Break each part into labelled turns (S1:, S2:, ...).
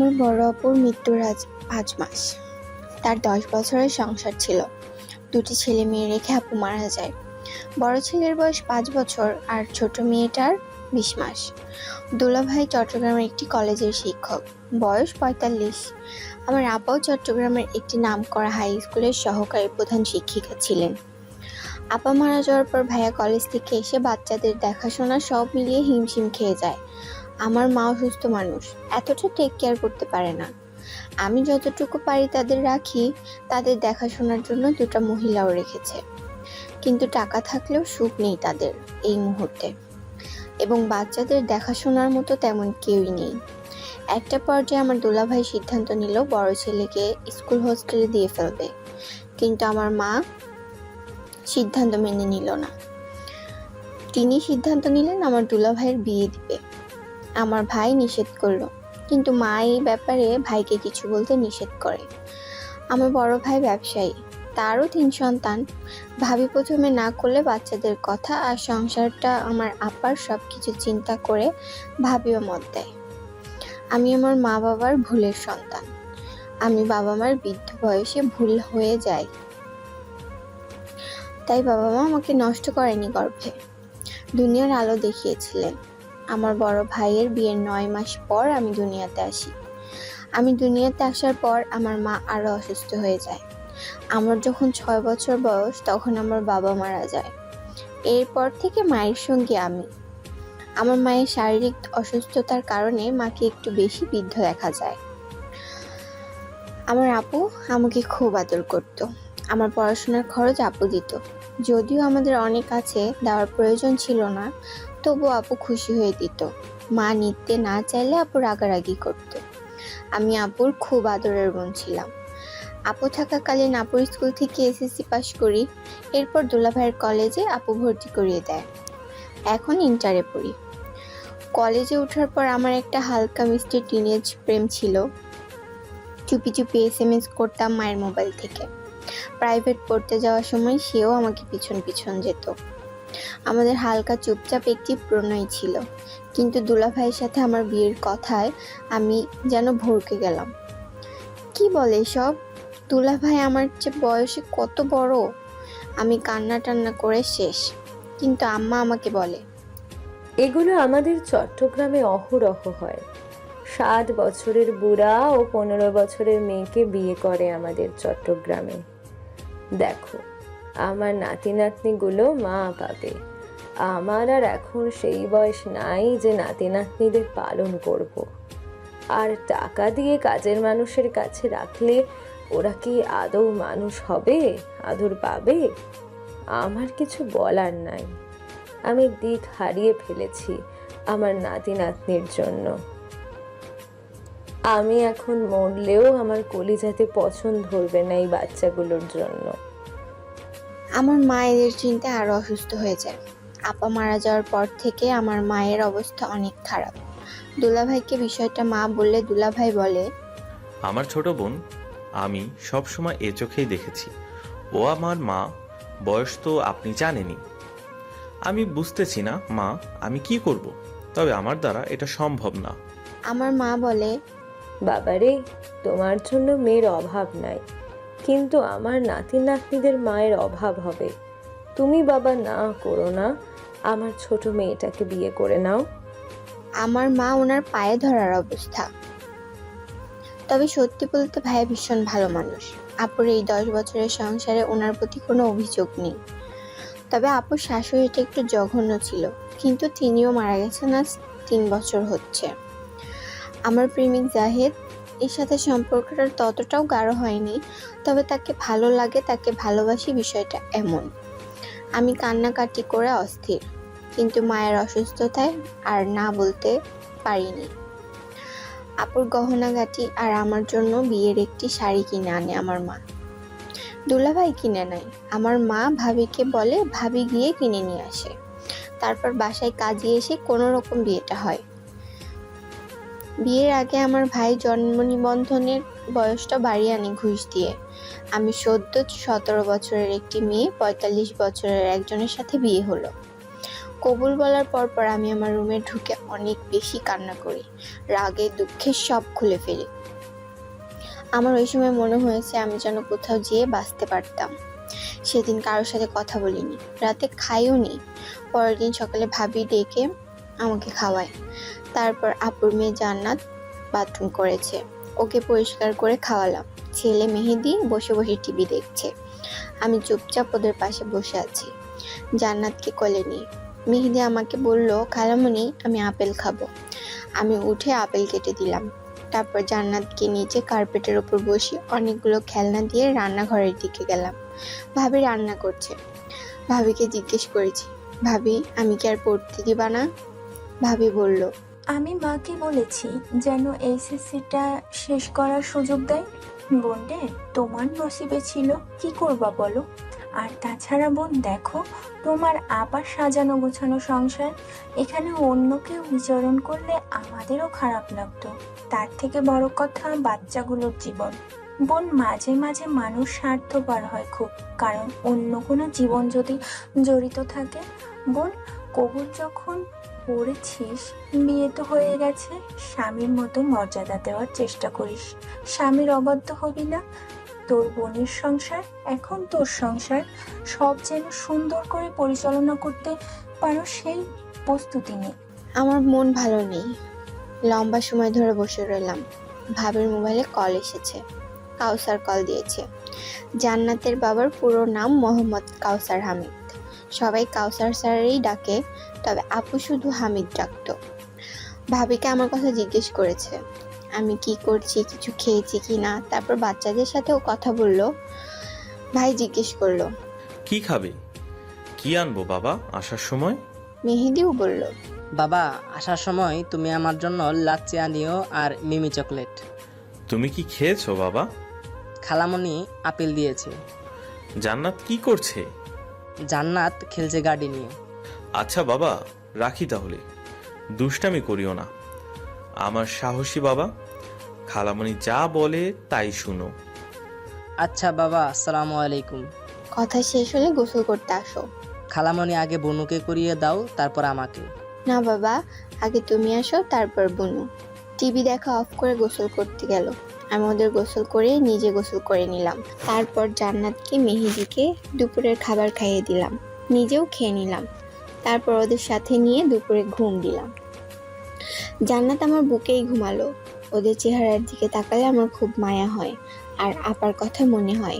S1: আমার বড় আপুর মৃত্যুর আজ ৫ মাস। তার ১০ বছরের সংসার ছিল। ২টি ছেলে মেয়ে রেখে আপু মারা যায়। বড় ছেলের বয়স ৫ বছর আর ছোট মেয়েটার ২০ মাস। দুলাভাই চট্টগ্রামের একটি কলেজের শিক্ষক, বয়স ৪৫। আমার আপাও চট্টগ্রামের একটি নামকরা হাই স্কুলের সহকারী প্রধান শিক্ষিকা ছিলেন। আপা মারা যাওয়ার পর ভাইয়া কলেজ থেকে এসে বাচ্চাদের দেখাশোনা সব মিলিয়ে হিমশিম খেয়ে যায়। আমার মা অসুস্থ মানুষ, এতটা টেক কেয়ার করতে পারে না। আমি যতটুকু পারি তাদের রাখি। তাদের দেখাশোনার জন্য ২টা মহিলাও রেখেছে, কিন্তু টাকা থাকলেও সুখ নেই তাদের এই মুহূর্তে, এবং বাচ্চাদের দেখাশোনার মতো তেমন কেউই নেই। একটা পর্যায়ে আমার দুলাভাই সিদ্ধান্ত নিল বড় ছেলেকে স্কুল হোস্টেলে দিয়ে ফেলবে, কিন্তু আমার মা সিদ্ধান্ত মেনে নিল না। তিনি সিদ্ধান্ত নিলেন আমার দুলাভাইয়ের বিয়ে দিবে। আমার ভাই নিষেধ করলো, কিন্তু মা এই ব্যাপারে ভাইকে কিছু বলতে নিষেধ করে। আমার বড় ভাই ব্যবসায়ী, তারও ৩ সন্তান। ভাবি প্রথমে না করলে বাচ্চাদের কথা আর সংসারটা আমার আপার সবকিছু চিন্তা করে ভাবিও মত দেয়। আমি আমার মা বাবার ভুলের সন্তান। আমি বাবা মার বৃদ্ধ বয়সে ভুল হয়ে যায়, তাই বাবা মা আমাকে নষ্ট করেনি গর্ভে, দুনিয়ার আলো দেখিয়েছিলেন। আমার বড় ভাইয়ের বিয়ের ৯ মাস পর আমি দুনিয়াতে আসি। আমি দুনিয়াতে আসার পর আমার মা আরও অসুস্থ হয়ে যায়। আমার যখন ৬ বছর বয়স তখন আমার বাবা মারা যায়। এরপর থেকে মায়ের সঙ্গে আমি। আমার মায়ের শারীরিক অসুস্থতার কারণে মাকে একটু বেশি বৃদ্ধ দেখা যায়। আমার আপু আমাকে খুব আদর করত। আমার পড়াশোনার খরচ আপু দিত। যদিও আমাদের অনেক আছে, দেওয়ার প্রয়োজন ছিল না, তবু আপু খুশি হয়ে দিত। মা নিতে না চাইলে আপু রাগারাগি করত। আমি আপুর খুব আদরের বোন ছিলাম। আপু থাকাকালীন আপুর স্কুল থেকে এসএসসি পাশ করি। এরপর দুলাভাইয়ের কলেজে আপু ভর্তি করিয়ে দেয়। এখন ইন্টারে পড়ি। কলেজে ওঠার পর আমার একটা হালকা মিষ্টি টিনেজ প্রেম ছিল। চুপি চুপি SMS করতাম মায়ের মোবাইল থেকে। প্রাইভেট পড়তে যাওয়ার সময় সেও আমাকে পিছন পিছন যেত। আমাদের হালকা চুপচাপ একটি প্রণয় ছিল, কিন্তু দুলাভাইয়ের সাথে আমার বিয়ের কথায় আমি যেন ভড়কে গেলাম। কি বলে সব? দুলাভাই আমার চেয়ে বয়সে কত বড়! আমি কান্না টান্না করে শেষ, কিন্তু আম্মা আমাকে বলে,
S2: এগুলো আমাদের চট্টগ্রামে অহরহ হয়। ৭ বছরের বুড়া ও ১৫ বছরের মেয়েকে বিয়ে করে আমাদের চট্টগ্রামে। দেখো, আমার নাতি নাতনিগুলো মা পাবে। আমার আর এখন সেই বয়স নাই যে নাতি নাতনিদের পালন করব। আর টাকা দিয়ে কাজের মানুষের কাছে রাখলে ওরা কি আদৌ মানুষ হবে, আদর পাবে? আমার কিছু বলার নাই। আমি দিক হারিয়ে ফেলেছি আমার নাতি নাতনির জন্য। আমি এখন মরলেও আমার কলিজাতে পছন্দ ধরবে না এই বাচ্চাগুলোর জন্য।
S1: আমার মা এদের চিন্তায় আরো অসুস্থ হয়ে যায়। আপা মারা যাওয়ার পর থেকে আমার মায়ের অবস্থা অনেক খারাপ। দুলাভাইকে বিষয়টা মা বললে দুলাভাই বলে,
S3: আমার ছোট বোন, আমি সব সময় এ চোখেই দেখেছি। ও আমার মা। বয়স তো আপনি জানেনই। আমি বুঝতেছি না মা, আমি কি করব? তবে আমার দ্বারা এটা সম্ভব না।
S1: আমার মা বলে,
S2: বাবারে, তোমার জন্য মেয়ের অভাব নাই, কিন্তু আমার নাতি নাতনিদের মায়ের অভাব হবে। তুমি বাবা না করো না, আমার ছোট মেয়েটাকে বিয়ে করে নাও।
S1: আমার মা ওনার পায়ে ধরার অবস্থা। তবে সত্যি বলতে ভাইয়া ভীষণ ভালো মানুষ। আপুর এই 10 বছরের সংসারে ওনার প্রতি কোনো অভিযোগ নেই। তবে আপুর শাশুড়িটা একটু জঘন্য ছিল, কিন্তু তিনিও মারা গেছেন আজ 3 বছর হচ্ছে। আমার প্রেমিক জাহেদ, এর সাথে সম্পর্কটা ততটাও গাঢ় হয়নি, তবে তাকে ভালো লাগে, তাকে ভালোবাসি, বিষয়টা এমন। আমি কান্নাকাটি করে অস্থির, কিন্তু মায়ের অসুস্থতায় আর না বলতে পারিনি। আপুর গহনাগাটি আর আমার জন্য বিয়ের একটি শাড়ি কিনে আনে আমার মা। দুলাভাই কিনে নেয়। আমার মা ভাবিকে বলে ভাবি গিয়ে কিনে নিয়ে আসে। তারপর বাসায় কাজে এসে কোনো রকম বিয়েটা হয়। বিয়ের আগে আমার ভাই জন্ম নিবন্ধনের বয়সটা বাড়িয়ে আনে ঘুষ দিয়ে। আমি সদ্য 17 বছরের একটি মেয়ে 45 বছরের একজনের সাথে বিয়ে হলো। কবুল বলার পর আমি আমার রুমে ঢুকে অনেক বেশি কান্না করি, রাগে দুঃখে সব খুলে ফেলি। আমার ওই সময় মনে হয়েছে আমি যেন কোথাও যেয়ে বাঁচতে পারতাম। সেদিন কারোর সাথে কথা বলিনি, রাতে খাইও নি। পরের দিন সকালে ভাবি ডেকে আমাকে খাওয়ায়। তারপর আপুর মেয়ে জান্নাত বাথরুম করেছে, ওকে পরিষ্কার করে খাওয়ালাম। ছেলে মেহেদি বসে বসে টিভি দেখছে, আমি চুপচাপ ওদের পাশে বসে আছি জান্নাতকে কোলে নিয়ে। মেহেদি আমাকে বলল, খালামণি আমি আপেল খাবো। আমি উঠে আপেল কেটে দিলাম। তারপর জান্নাতকে নিচে কার্পেটের ওপর বসে অনেকগুলো খেলনা দিয়ে রান্নাঘরের দিকে গেলাম। ভাবি রান্না করছে। ভাবিকে জিজ্ঞেস করেছি, ভাবি আমি কি আর পড়তে দিবা না? ভাবি বলল,
S4: আমি মাকে বলেছি যেন এইচএসসিটা শেষ করার সুযোগ দেয়। বোন রে, তোমার নসিবে ছিল, কি করবা বলো? আর তাছাড়া বোন দেখো, তোমার আবার সাজানো গোছানো সংসার, এখানে অন্য কেউ বিচরণ করলে আমাদেরও খারাপ লাগতো। তার থেকে বড় কথা বাচ্চাগুলোর জীবন। বোন মাঝে মাঝে মানুষ স্বার্থপর হয় খুব, কারণ অন্য কোনো জীবন যদি জড়িত থাকে। বোন, কবুল যখন পড়েছিস, বিয়ে তো হয়ে গেছে, স্বামীর মতো মর্যাদা দেওয়ার চেষ্টা করিস। স্বামীর অবাধ্য হবি না। তোর বোনের সংসার, এখন তোর সংসার, সব যেন সুন্দর করে পরিচালনা করতে পারো সেই প্রস্তুতি নে।
S1: আমার মন ভালো নেই। লম্বা সময় ধরে বসে রইলাম। ভাবির মোবাইলে কল এসেছে। কাউসার কল দিয়েছে। জান্নাতের বাবার পুরো নাম মোহাম্মদ কাউসার হামিদ। সবাই কাউসার স্যারেরই ডাকে, তবে আপু শুধু হামিদ ডাকতো। ভাবিকে আমার কথা জিজ্ঞেস করেছে, আমি কি করছি, কিছু খেয়েছি কি না। তারপর বাচ্চাদের সাথেও কথা বললো। ভাই জিজ্ঞেস করলো,
S3: কি খাবে? কি আনবো বাবা আসার সময়?
S1: মেহেদিও বলল,
S5: বাবা আসার সময় তুমি আমার জন্য লাচ্ছি আনিও আর মিমি চকলেট।
S3: তুমি কি খেয়েছো বাবা?
S5: খালামণি আপেল দিয়েছে।
S3: জান্নাত কি করছে?
S5: জান্নাত খেলছে গাড়ি নিয়ে।
S3: আচ্ছা বাবা, রাখি তাহলে। দুষ্টামি করিও না আমার সাহসী বাবা। খালামণি যা বলে তাই শুনো।
S5: আচ্ছা বাবা, আসসালামু আলাইকুম।
S1: কথা শেষ হলে গোসল করতে আসো।
S5: খালামণি আগে বনুকে করিয়ে দাও, তারপর আমাকে।
S1: না বাবা, আগে তুমি আসো তারপর বুনু। টিভি দেখা অফ করে গোসল করতে গেল। আমি ওদের গোসল করে নিজে গোসল করে নিলাম। তারপর জান্নাতকে মেহেদিকে দুপুরের খাবার খাইয়ে দিলাম, নিজেও খেয়ে নিলাম। তারপর ওদের সাথে নিয়ে দুপুরে ঘুম দিলাম। জান্নাত আমার বুকেই ঘুমালো। ওদের চেহারার দিকে তাকালে আমার খুব মায়া হয় আর আপার কথা মনে হয়।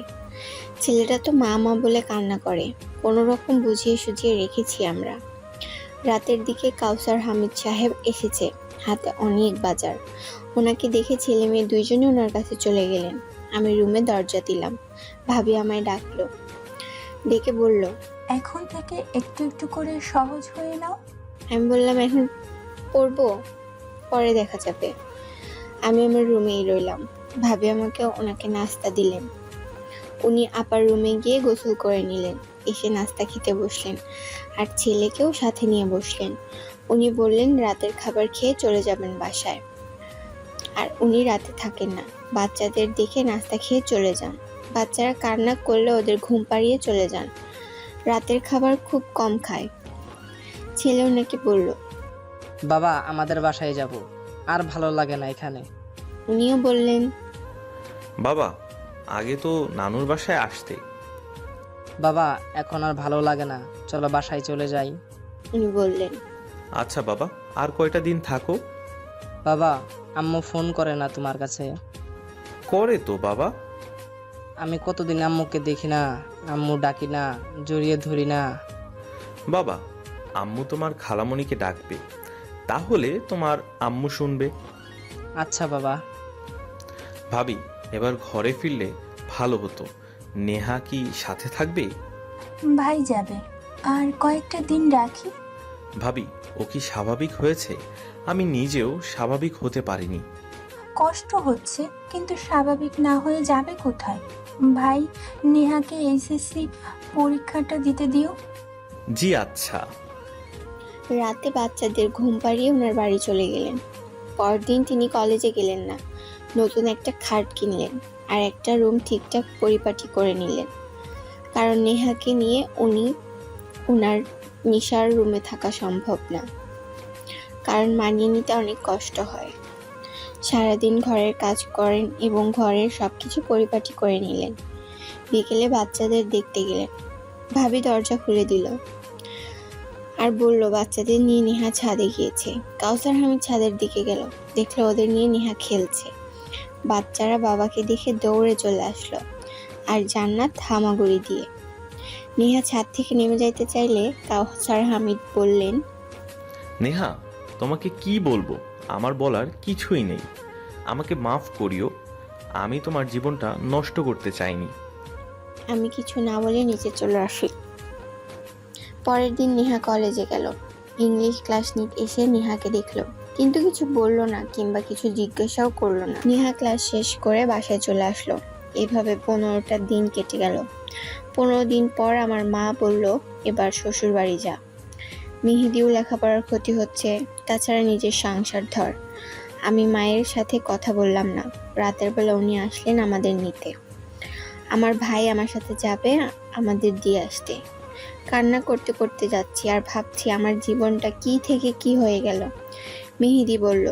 S1: ছেলেটা তো মা মা বলে কান্না করে, কোনো রকম বুঝিয়ে সুঝিয়ে রেখেছি আমরা। রাতের দিকে কাউসার হামিদ সাহেব এসেছে, হাতে অনেক বাজার। ওনাকে দেখে ছেলে মেয়ে দুইজনে ওনার কাছে চলে গেলেন। আমি রুমে দরজা দিলাম। ভাবি আমায় ডাকলো, ডেকে বলল,
S4: এখন থেকে একটু একটু করে সহজ হয়ে নাও।
S1: আমি বললাম, এখন পড়বো, পরে দেখা যাবে। আমি আমার রুমেই রইলাম। ভাবি আমাকে ওনাকে নাস্তা দিলেন। উনি আপার রুমে গিয়ে গোসল করে নিলেন, এসে নাস্তা খেতে বসলেন আর ছেলেকেও সাথে নিয়ে বসলেন। উনি বললেন রাতের খাবার খেয়ে চলে যাবেন বাসায়, আর উনি রাতে থাকেন না। বাচ্চাদের দেখে নাস্তা খেয়ে চলে যান। বাচ্চারা কান্না করলে ওদের ঘুম পাড়িয়ে চলে যান। রাতের খাবার খুব কম খায়। ছেলে ওনাকে বলল,
S5: বাবা আমাদের বাসায় যাব, আর ভালো লাগে না এখানে।
S1: উনিও বললেন,
S3: বাবা আগে তো নানুর বাসায় আসতে।
S5: বাবা এখন আর ভালো লাগে না, চলো বাসায় চলে যাই।
S1: উনি বললেন,
S3: আচ্ছা বাবা, আর কয়টা দিন থাকো।
S5: বাবা আম্মু ফোন করে না তোমার কাছে?
S3: করে তো বাবা।
S5: আমি কতদিন আম্মুকে দেখি না, আম্মু ডাকি না, জড়িয়ে ধরি না।
S3: বাবা আম্মু তোমার খালামণিকে ডাকবে, তাহলে তোমার আম্মু শুনবে।
S5: আচ্ছা বাবা।
S3: ভাবি এবার ঘরে ফিরলে ভালো হতো। নেহা কি সাথে থাকবে?
S4: ভাই যাবে, আর কয়েকটা দিন রাখি।
S3: ভাবি ও কি স্বাভাবিক হয়েছে? আমি নিজেও স্বাভাবিক হতে পারিনি।
S4: কষ্ট হচ্ছে, কিন্তু স্বাভাবিক না হয়ে যাবে কোথায়? ভাই, নেহাকে এইচএসসি পরীক্ষাটা দিতে দিও।
S3: জি আচ্ছা।
S1: রাতে বাচ্চাদের ঘুম পাড়িয়ে ওনার বাড়ি চলে গেলেন। পরদিন তিনি কলেজে গেলেন না। নতুন একটা খাট কিনলেন আর একটা রুম ঠিকঠাক পরিপাটি করে নিলেন, কারণ নেহাকে নিয়ে উনি ওনার নিশার রুমে থাকা সম্ভব না, কারণ মানিয়ে নিতে অনেক কষ্ট হয়। সারাদিন ঘরের কাজ করেন এবং ঘরের সবকিছু পরিপাটি করে নিলেন। বিকেলে বাচ্চাদের দেখতে গেলেন। ভাবি দরজা খুলে দিল আর বলল বাচ্চাদের নিয়ে নেহা ছাদে গিয়েছে। কাউসার হামিদ ছাদের দিকে গেল, দেখলো ওদের নিয়ে নেহা খেলছে। বাচ্চারা বাবাকে দেখে দৌড়ে চলে আসলো, আর জান্নাত হামাগুড়ি দিয়ে। নেহা ছাদ থেকে নেমে যাইতে চাইলে কাউসার হামিদ বললেন,
S3: নেহা, তোমাকে কি বলবো, আমার বলার কিছুই নেই। আমাকে মাফ করিও, আমি তোমার জীবনটা নষ্ট করতে চাইনি।
S1: আমি কিছু না বলে নিচে চলে আসি। পরের দিন নেহা কলেজে গেল। ইংলিশ ক্লাস নিতে এসে নেহাকে দেখলো, কিন্তু কিছু বললো না কিংবা কিছু জিজ্ঞাসাও করলো না। নেহা ক্লাস শেষ করে বাসায় চলে আসলো। এভাবে 15টা দিন কেটে গেল। 15 দিন পর আমার মা বলল, এবার শ্বশুর বাড়ি যা। মেহেদিও লেখাপড়ার ক্ষতি হচ্ছে, তাছাড়া নিজের সংসার ধর। আমি মায়ের সাথে কথা বললাম না। রাতের বেলা উনি আসলেন আমাদের নিতে। আমার ভাই আমার সাথে যাবে আমাদের দিয়ে আসতে। কান্না করতে করতে যাচ্ছি আর ভাবছি আমার জীবনটা কি থেকে কি হয়ে গেল। মেহেদি বলল,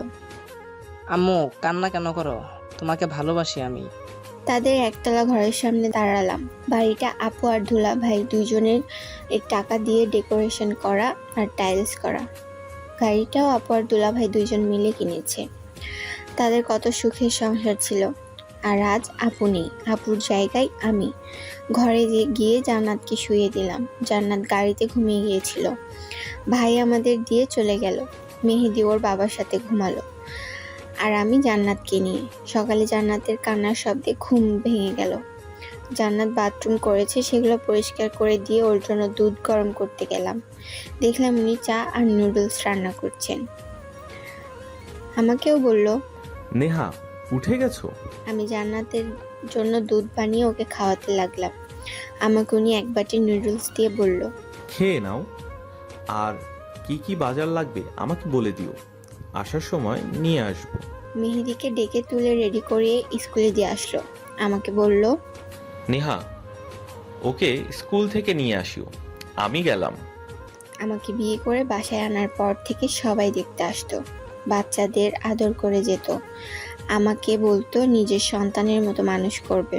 S5: আম্মু কান্না কেন করো? তোমাকে ভালোবাসি আমি।
S1: তাদের একতলা ঘরের সামনে দাঁড়ালাম। বাড়িটা আপু আর দুলা ভাই দুইজনের টাকা দিয়ে ডেকোরেশন করা আর টাইলস করা। গাড়িটাও আপু আর দুলা ভাই দুইজন মিলে কিনেছে। তাদের কত সুখের সংসার ছিল। আর আজ আপু নেই, আপুর জায়গায় আমি। ঘরে গিয়ে জান্নাতকে শুইয়ে দিলাম। জান্নাত গাড়িতে ঘুমিয়ে গিয়েছিল। ভাই আমাদের দিয়ে চলে গেল। মেহেদি ওর বাবার সাথে ঘুমালো, আর আমি জান্নাতকে নিয়ে। সকালে জান্নাতের কান্নার শব্দে ঘুম ভেঙে গেল। জান্নাত বাথরুম করেছে, সেগুলো পরিষ্কার করে দিয়ে ওর জন্য দুধ গরম করতে গেলাম। দেখলাম উনি চা আর নুডলস রান্না করছেন। আমাকেও বলল,
S3: নেহা, উঠে গেছো?
S1: আমি জান্নাতের জন্য দুধ বানিয়ে ওকে খাওয়াতে লাগলাম। আমাকে উনি এক বাটি নুডলস দিয়ে বলল,
S3: খেয়ে নাও, আর কি কি বাজার লাগবে আমাকে বলে দিও, আসার সময় নিয়ে আসবো।
S1: মেহেদিকে ডেকে তুলে রেডি করিয়ে স্কুলে দিয়ে আসলো। আমাকে বলল,
S3: নেহা, ওকে স্কুল থেকে নিয়ে আসিও, আমি গেলাম।
S1: আমাকে বিয়ে করে বাসায় আনার পর থেকে সবাই দেখতে আসতো, বাচ্চাদের আদর করে যেত। আমাকে বলতো নিজের সন্তানের মতো মানুষ করবে।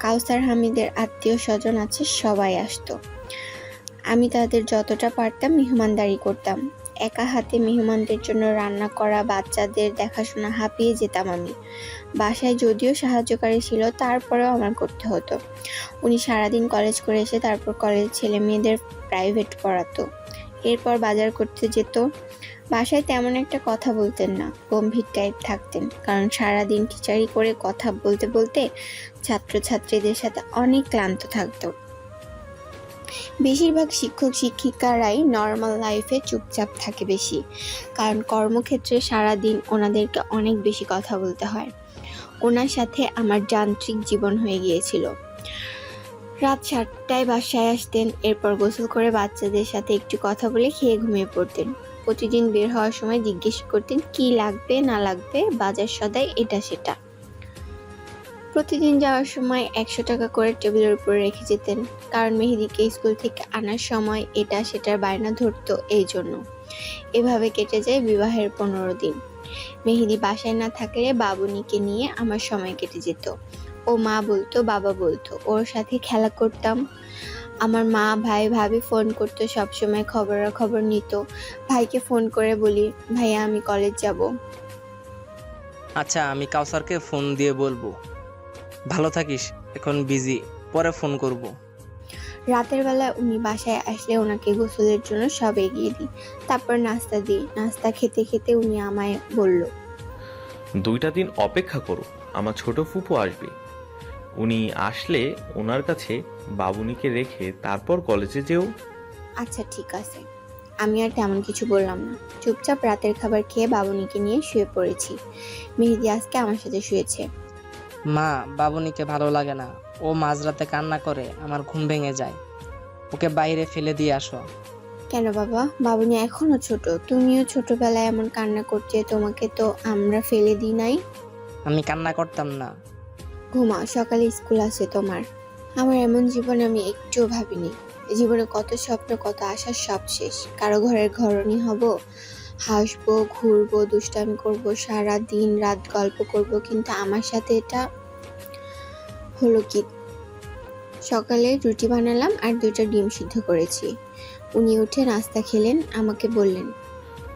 S1: কাউসার হামিদের আত্মীয় স্বজন আছে, সবাই আসতো। আমি তাদের যতটা পারতাম মেহমানদারি করতাম। একা হাতে মেহমানদের জন্য রান্না করা, বাচ্চাদের দেখাশোনা হাঁপিয়ে যেতাম আমি। বাসায় যদিও সাহায্যকারী ছিল, তারপরেও আমার করতে হতো। উনি সারাদিন কলেজ করে এসে তারপর কলেজ ছেলে মেয়েদের প্রাইভেট পড়াতো। এরপর বাজার করতে যেত। বাসায় তেমন একটা কথা বলতেন না, গম্ভীর টাইপ থাকতেন, কারণ সারাদিন টিচারি করে কথা বলতে বলতে ছাত্রছাত্রীদের সাথে অনেক ক্লান্ত থাকতো। বেশিরভাগ শিক্ষক শিক্ষিকারাই নর্মাল লাইফে চুপচাপ থাকে বেশি, কারণ কর্মক্ষেত্রে সারাদিন ওনাদেরকে অনেক বেশি কথা বলতে হয়। ওনার সাথে আমার যান্ত্রিক জীবন হয়ে গিয়েছিল। রাত 7টায় বাসায় আসতেন, এরপর গোসল করে বাচ্চাদের সাথে একটু কথা বলে খেয়ে ঘুমিয়ে পড়তেন। প্রতিদিন বের হওয়ার সময় জিজ্ঞেস করতেন কি লাগবে না লাগবে, বাজার সদাই এটা সেটা। প্রতিদিন যাওয়ার সময় 100 টাকা করে টেবিলের উপরে রেখে যেতেন, কারণ মেহেদিকে স্কুল থেকে আনার সময় এটা সেটার বায়না ধরতো, এই জন্য। এভাবে কেটে যায় বিবাহের 15 দিন। মেহেদি বাসায় না থাকলে বাবুনিকে নিয়ে আমার সময় কেটে যেত। ও মা বলতো, বাবা বলতো, ওর সাথে খেলা করতাম। আমার মা, ভাই, ভাবি ফোন করতো, সবসময় খবরাখবর নিত। ভাইকে ফোন করে বলি, ভাইয়া আমি কলেজ যাব।
S5: আচ্ছা আমি কাউসারকে ফোন দিয়ে বলবো। ভালো থাকিস, এখন বিজি, পরে ফোন করব।
S1: রাতের বেলা উনি বাসায় আসলে ওনাকে গোসলের জন্য সব এগিয়ে দিই, তারপর নাস্তা দিই। নাস্তা খেতে খেতে উনি আমায় বলল,
S3: 2টা দিন অপেক্ষা করো, আমার ছোট ফুপু আসবে। উনি আসলে ওনার কাছে বাবুনিকে রেখে তারপর কলেজে যেও।
S1: আচ্ছা ঠিক আছে। আমি আর তেমন কিছু বললাম না, চুপচাপ রাতের খাবার খেয়ে বাবুনিকে নিয়ে শুয়ে পড়েছি। মেহেদি আজকে আমার সাথে শুয়েছে।
S5: মা, বাবুনিকে ভালো লাগে না, ও মাঝরাতে কান্না করে, আমার ঘুম ভেঙে যায়। ওকে বাইরে ফেলে দিয়ে আসো।
S1: কেন বাবা, বাবুনি এখনো ছোট, তুমিও ছোটবেলায় এমন কান্না করতে, তোমাকে তো আমরা ফেলে দিই নাই।
S5: আমি কান্না করতাম না।
S1: ঘুমাও, সকালে স্কুল আছে তোমার। আমার এমন জীবন আমি একটুও ভাবিনি। জীবনে কত স্বপ্ন, কত আশার সব শেষ। কারো ঘরের ঘরণী হব, হাসবো, ঘুরবো, দুষ্টামি করব, সারা দিন রাত গল্প করব, কিন্তু আমার সাথে এটা হলো কি? সকালে রুটি বানালাম আর 2টা ডিম সিদ্ধ করেছি। উনি উঠে নাস্তা খেলেন, আমাকে বললেন,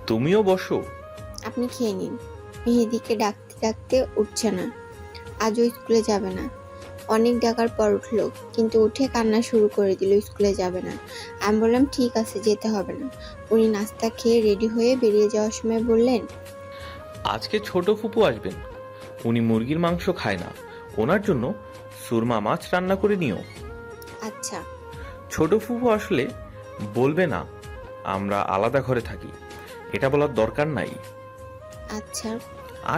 S3: তুমিও বসো।
S1: আপনি খেয়ে নিন। মেহেদিকে ডাকতে ডাকতে উঠছে না, আজও স্কুলে যাবে না। অনেক ডাকার পর উঠলো, কিন্তু উঠে কান্না শুরু করে দিল, স্কুলে যাবে না। আমি বললাম ঠিক আছে, যেতে হবে না। উনি নাস্তা খেয়ে রেডি হয়ে বেরিয়ে যাওয়ার সময় বললেন,
S3: আজকে ছোট ফুপু আসবেন, উনি মুরগির মাংস খায় না, ওনার জন্য সুরমা মাছ রান্না করে নিও।
S1: আচ্ছা।
S3: ছোট ফুপু আসলে বলবে না আমরা আলাদা ঘরে থাকি, এটা বলার দরকার নাই।
S1: আচ্ছা।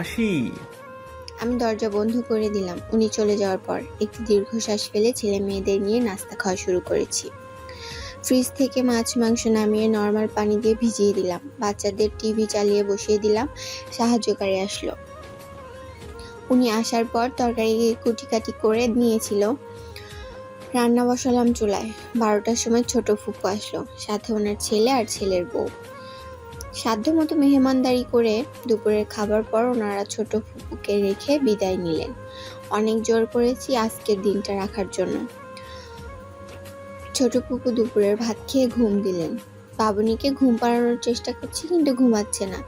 S3: আসি।
S1: আমি দরজা বন্ধ করে দিলাম। উনি চলে যাওয়ার পর একটি দীর্ঘশ্বাস ফেলে ছেলে মেয়েদের নিয়ে নাস্তা খাওয়া শুরু করেছি। ফ্রিজ থেকে মাছ মাংস নামিয়ে নর্মাল পানি দিয়ে ভিজিয়ে দিলাম। বাচ্চাদের টিভি চালিয়ে বসিয়ে দিলাম। সাহায্যকারী আসলো। উনি আসার পর তরকারি কুটিকাটি করে নিয়েছিল। রান্না বসালাম চুলায়। 12টার সময় ছোট ফুপু আসলো, সাথে ওনার ছেলে আর ছেলের বউ। সাধ্যমতো মেহমানদারি করে দুপুরের খাবার পর ওনারা ছোট ফুপুকে রেখে বিদায় নিলেন। অনেক জোর করেছি আজকের দিনটা রাখার জন্য। ছোট ফুপু দুপুরের ভাত খেয়ে ঘুম দিলেন। বাবুনিকে ঘুম পাড়ানোর চেষ্টা করছি, কিন্তু ঘুমাচ্ছে না।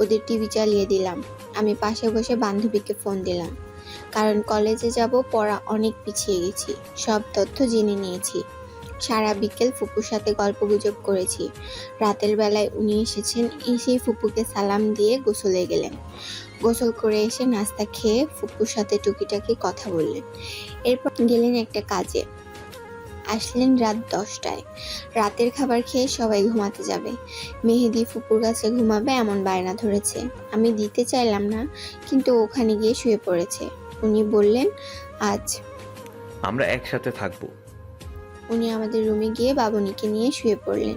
S1: ওদের টিভি চালিয়ে দিলাম। আমি পাশে বসে বান্ধবীকে ফোন দিলাম, কারণ কলেজে যাব, পড়া অনেক পিছিয়ে গেছি। সব তথ্য জেনে নিয়েছি। সারা বিকেল ফুপুর সাথে গল্পগুজব করেছি। রাতের বেলায় উনি এসেছেন, এসেই ফুপুকে সালাম দিয়ে গোসলে গেলেন। গোসল করে এসে নাস্তা খেয়ে ফুপুর সাথে টুকিটাকি কথা বললেন। এরপর গেলেন একটা কাজে। আসলেন রাত 10টায়। রাতের খাবার খেয়ে সবাই ঘুমাতে যাবে। মেহেদি ফুপুর কাছে ঘুমাবে এমন বায়না ধরেছে। আমি দিতে চাইলাম না, কিন্তু ওখানে গিয়ে শুয়ে পড়েছে। উনি বললেন, আজ
S3: আমরা একসাথে থাকবো।
S1: উনি আমাদের রুমে গিয়ে বাবুনিকে নিয়ে শুয়ে পড়লেন।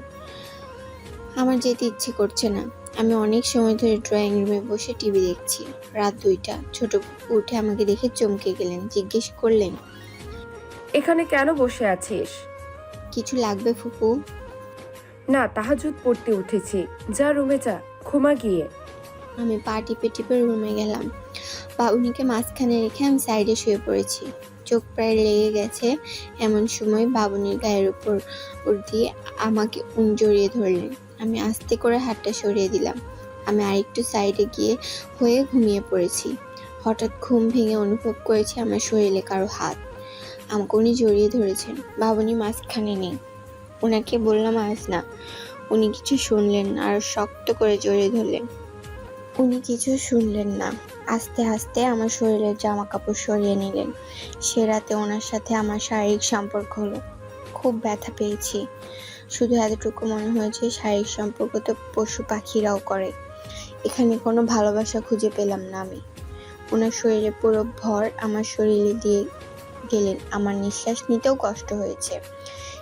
S1: আমার যেতে ইচ্ছে করছে না। আমি অনেক সময় ধরে ড্রয়িং রুমে বসে টিভি দেখছি। রাত 2টা। ছোট ফুপু উঠে আমাকে দেখে চমকে গেলেন। জিজ্ঞেস করলেন,
S6: এখানে কেন বসে আছিস?
S1: কিছু লাগবে ফুপু?
S6: না, তাহাজ্জুদ পড়তে উঠেছি। যা রুমে যা, ঘুমা গিয়ে।
S1: আমি পা টিপে টিপে রুমে গেলাম। বাবুনিকে মাঝখানে রেখে আমি সাইডে শুয়ে পড়েছি। চোখ প্রায় লেগে গেছে। এমন সময় বাবুনির গায়ের উপর দিয়ে আমাকে জড়িয়ে ধরলেন। আমি আস্তে করে হাতটা সরিয়ে দিলাম। আমি আরেকটু সাইডে গিয়ে হয়ে ঘুমিয়ে পড়েছি। হঠাৎ ঘুম ভেঙে অনুভব করেছি আমার শরীরে কারো হাত। আমাকে উনি জড়িয়ে ধরেছেন। বাবুনি মাঝখানে নেই। ওনাকে বললাম আজ না। উনি কিছু শুনলেন না, আর শক্ত করে জড়িয়ে ধরলেন। উনি কিছু শুনলেন না। আস্তে আস্তে আমার শরীরের জামা কাপড় সরিয়ে নিলেন। সে রাতে ওনার সাথে আমার শারীরিক সম্পর্ক হলো। খুব ব্যথা পেয়েছি। শুধু এতটুকু মনে হয়েছে শারীরিক সম্পর্ক তো পশু পাখিরাও করে। এখানে কোনো ভালোবাসা খুঁজে পেলাম না আমি। ওনার শরীরে পুরো ভর আমার শরীরে দিয়ে গেলেন। আমার নিঃশ্বাস নিতেও কষ্ট হয়েছে।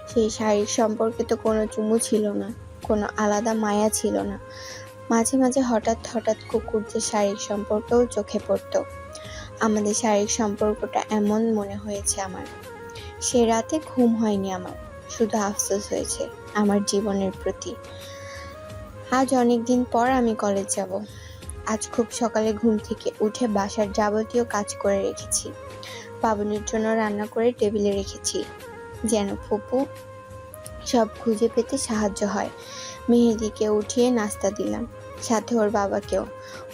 S1: সেই শারীরিক সম্পর্কে তো কোনো চুমু ছিল না, কোনো আলাদা মায়া ছিল না। মাঝে মাঝে হঠাৎ হঠাৎ কুকুরদের শারীরিক সম্পর্কও চোখে পড়তো। আমাদের শারীরিক সম্পর্কটা এমন মনে হয়েছে আমার। সে রাতে ঘুম হয়নি আমার, শুধু আফসোস হয়েছে আমার জীবনের প্রতি। আজ অনেক দিন পর আমি কলেজ যাব। আজ খুব সকালে ঘুম থেকে উঠে বাসার যাবতীয় কাজ করে রেখেছি। বাবুনির জন্য রান্না করে টেবিলে রেখেছি, যেন ফুপু সব খুঁজে পেতে সাহায্য হয়। মেহেদিকে উঠিয়ে নাস্তা দিলাম, সাথে ওর বাবাকেও।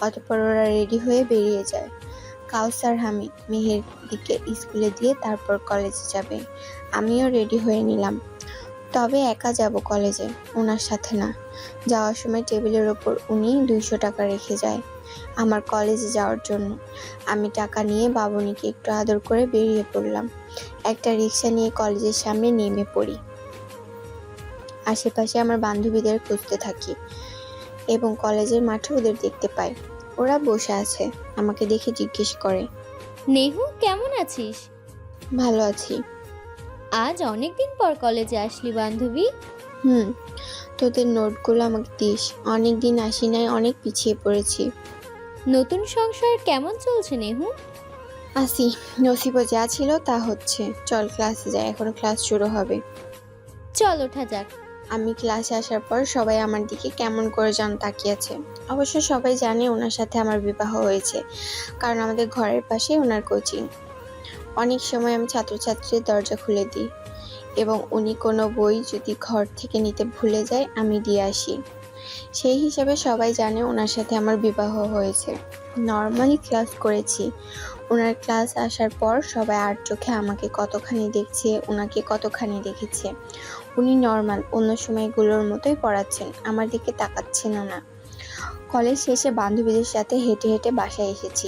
S1: অতঃপর ওরা রেডি হয়ে বেরিয়ে যায়। কাউসার হামিদ মেহেদিকে স্কুলে দিয়ে তারপর কলেজে যাবে। আমিও রেডি হয়ে নিলাম, তবে একা যাব কলেজে, ওনার সাথে না। যাওয়ার সময় টেবিলের ওপর উনি 200 টাকা রেখে যায় আমার কলেজে যাওয়ার জন্য। আমি টাকা নিয়ে বাবুনিকে একটু আদর করে বেরিয়ে পড়লাম। একটা রিক্সা নিয়ে কলেজের সামনে নেমে পড়ি। আশেপাশে আমার বান্ধবীদের খুঁজতে থাকি এবং কলেজের মাঠে ওদের দেখতে পাই। ওরা বসে আছে। আমাকে দেখে জিজ্ঞেস করে,
S7: নেহু, কেমন আছিস?
S1: ভালো আছি।
S7: আজ অনেক দিন পর কলেজে আসলি বান্ধবী।
S1: তোদের নোটগুলো আমাকে দিস। অনেক দিন আসি নাই, অনেক পিছিয়ে পড়েছি।
S7: নতুন সংসার কেমন চলছে নেহু?
S1: আসি, নসিব যা ছিল তা হচ্ছে। চল ক্লাসে যাই, এখনো ক্লাস শুরু হবে।
S7: চল ওঠা যাক।
S1: আমি ক্লাসে আসার পর সবাই আমার দিকে কেমন করে যেন তাকিয়েছে। অবশ্য সবাই জানে ওনার সাথে আমার বিবাহ হয়েছে, কারণ আমাদের ঘরের পাশে ওনার কোচিং। অনেক সময় আমি ছাত্রছাত্রীর দরজা খুলে দিই এবং উনি কোনো বই যদি ঘর থেকে নিতে ভুলে যায় আমি দিয়ে আসি। সেই হিসাবে সবাই জানে ওনার সাথে আমার বিবাহ হয়েছে। নর্মালি ক্লাস করেছি। ওনার ক্লাস আসার পর সবাই আর চোখে আমাকে কতখানি দেখছে, ওনাকে কতখানি দেখেছে। উনি নর্মাল অন্য সময়গুলোর মতোই পড়াচ্ছেন, আমার দিকে তাকাচ্ছেনও না। কলেজ শেষে বান্ধবীদের সাথে হেঁটে হেঁটে বাসায় এসেছি।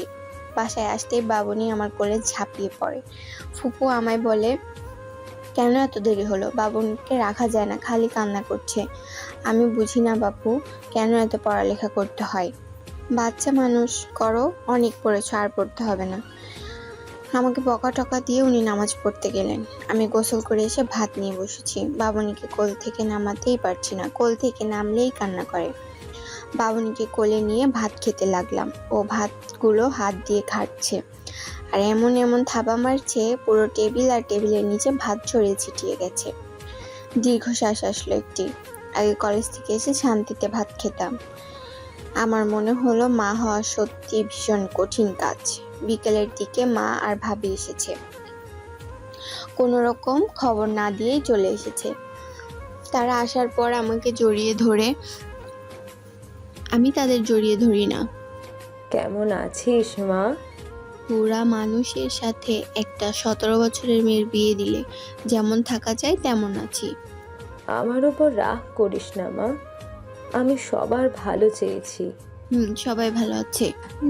S1: বাসায় আসতেই বাবুনি আমার কোলে ঝাঁপিয়ে পড়ে। ফুপু আমায় বলে, কেন এত দেরি হলো? বাবুনিকে রাখা যায় না, খালি কান্না করছে। আমি বুঝি না বাপু, কেন এত পড়ালেখা করতে হয়? বাচ্চা মানুষ করো, অনেক পড়েছ, আর পড়তে হবে না। আমাকে বকা টকা দিয়ে উনি নামাজ পড়তে গেলেন। আমি গোসল করে এসে ভাত নিয়ে বসেছি। বাবুনিকে কোল থেকে নামাতেই পারছি না, কোল থেকে নামলেই কান্না করে। বাবুনিকে কোলে নিয়ে ভাত খেতে লাগলাম। ও ভাতগুলো হাত দিয়ে খাচ্ছে আর এমন এমন থাবা মারছে, পুরো টেবিল আর টেবিলের নিচে ভাত ছড়িয়ে ছিটিয়ে গেছে। দীর্ঘশ্বাস আসলো একটি। আগে কলেজ থেকে এসে শান্তিতে ভাত খেতাম। আমার মনে হলো মা হওয়া সত্যি ভীষণ কঠিন কাজ। বিকেলের দিকে মা আর ভাবি এসেছে, কোনো রকম খবর না দিয়েই চলে এসেছে। তারা আসার পর আমাকে জড়িয়ে ধরে, আমি তাদের জড়িয়ে ধরি না।
S2: কেমন আছিস মা?
S1: পুরা মানুষের সাথে একটা 17 বছরের মেয়ের বিয়ে দিলে যেমন থাকা যায় তেমন আছি।
S2: আমার ওপর রাগ করিস না মা, আমি সবার ভালো চেয়েছি।
S1: সবাই ভালো আছে।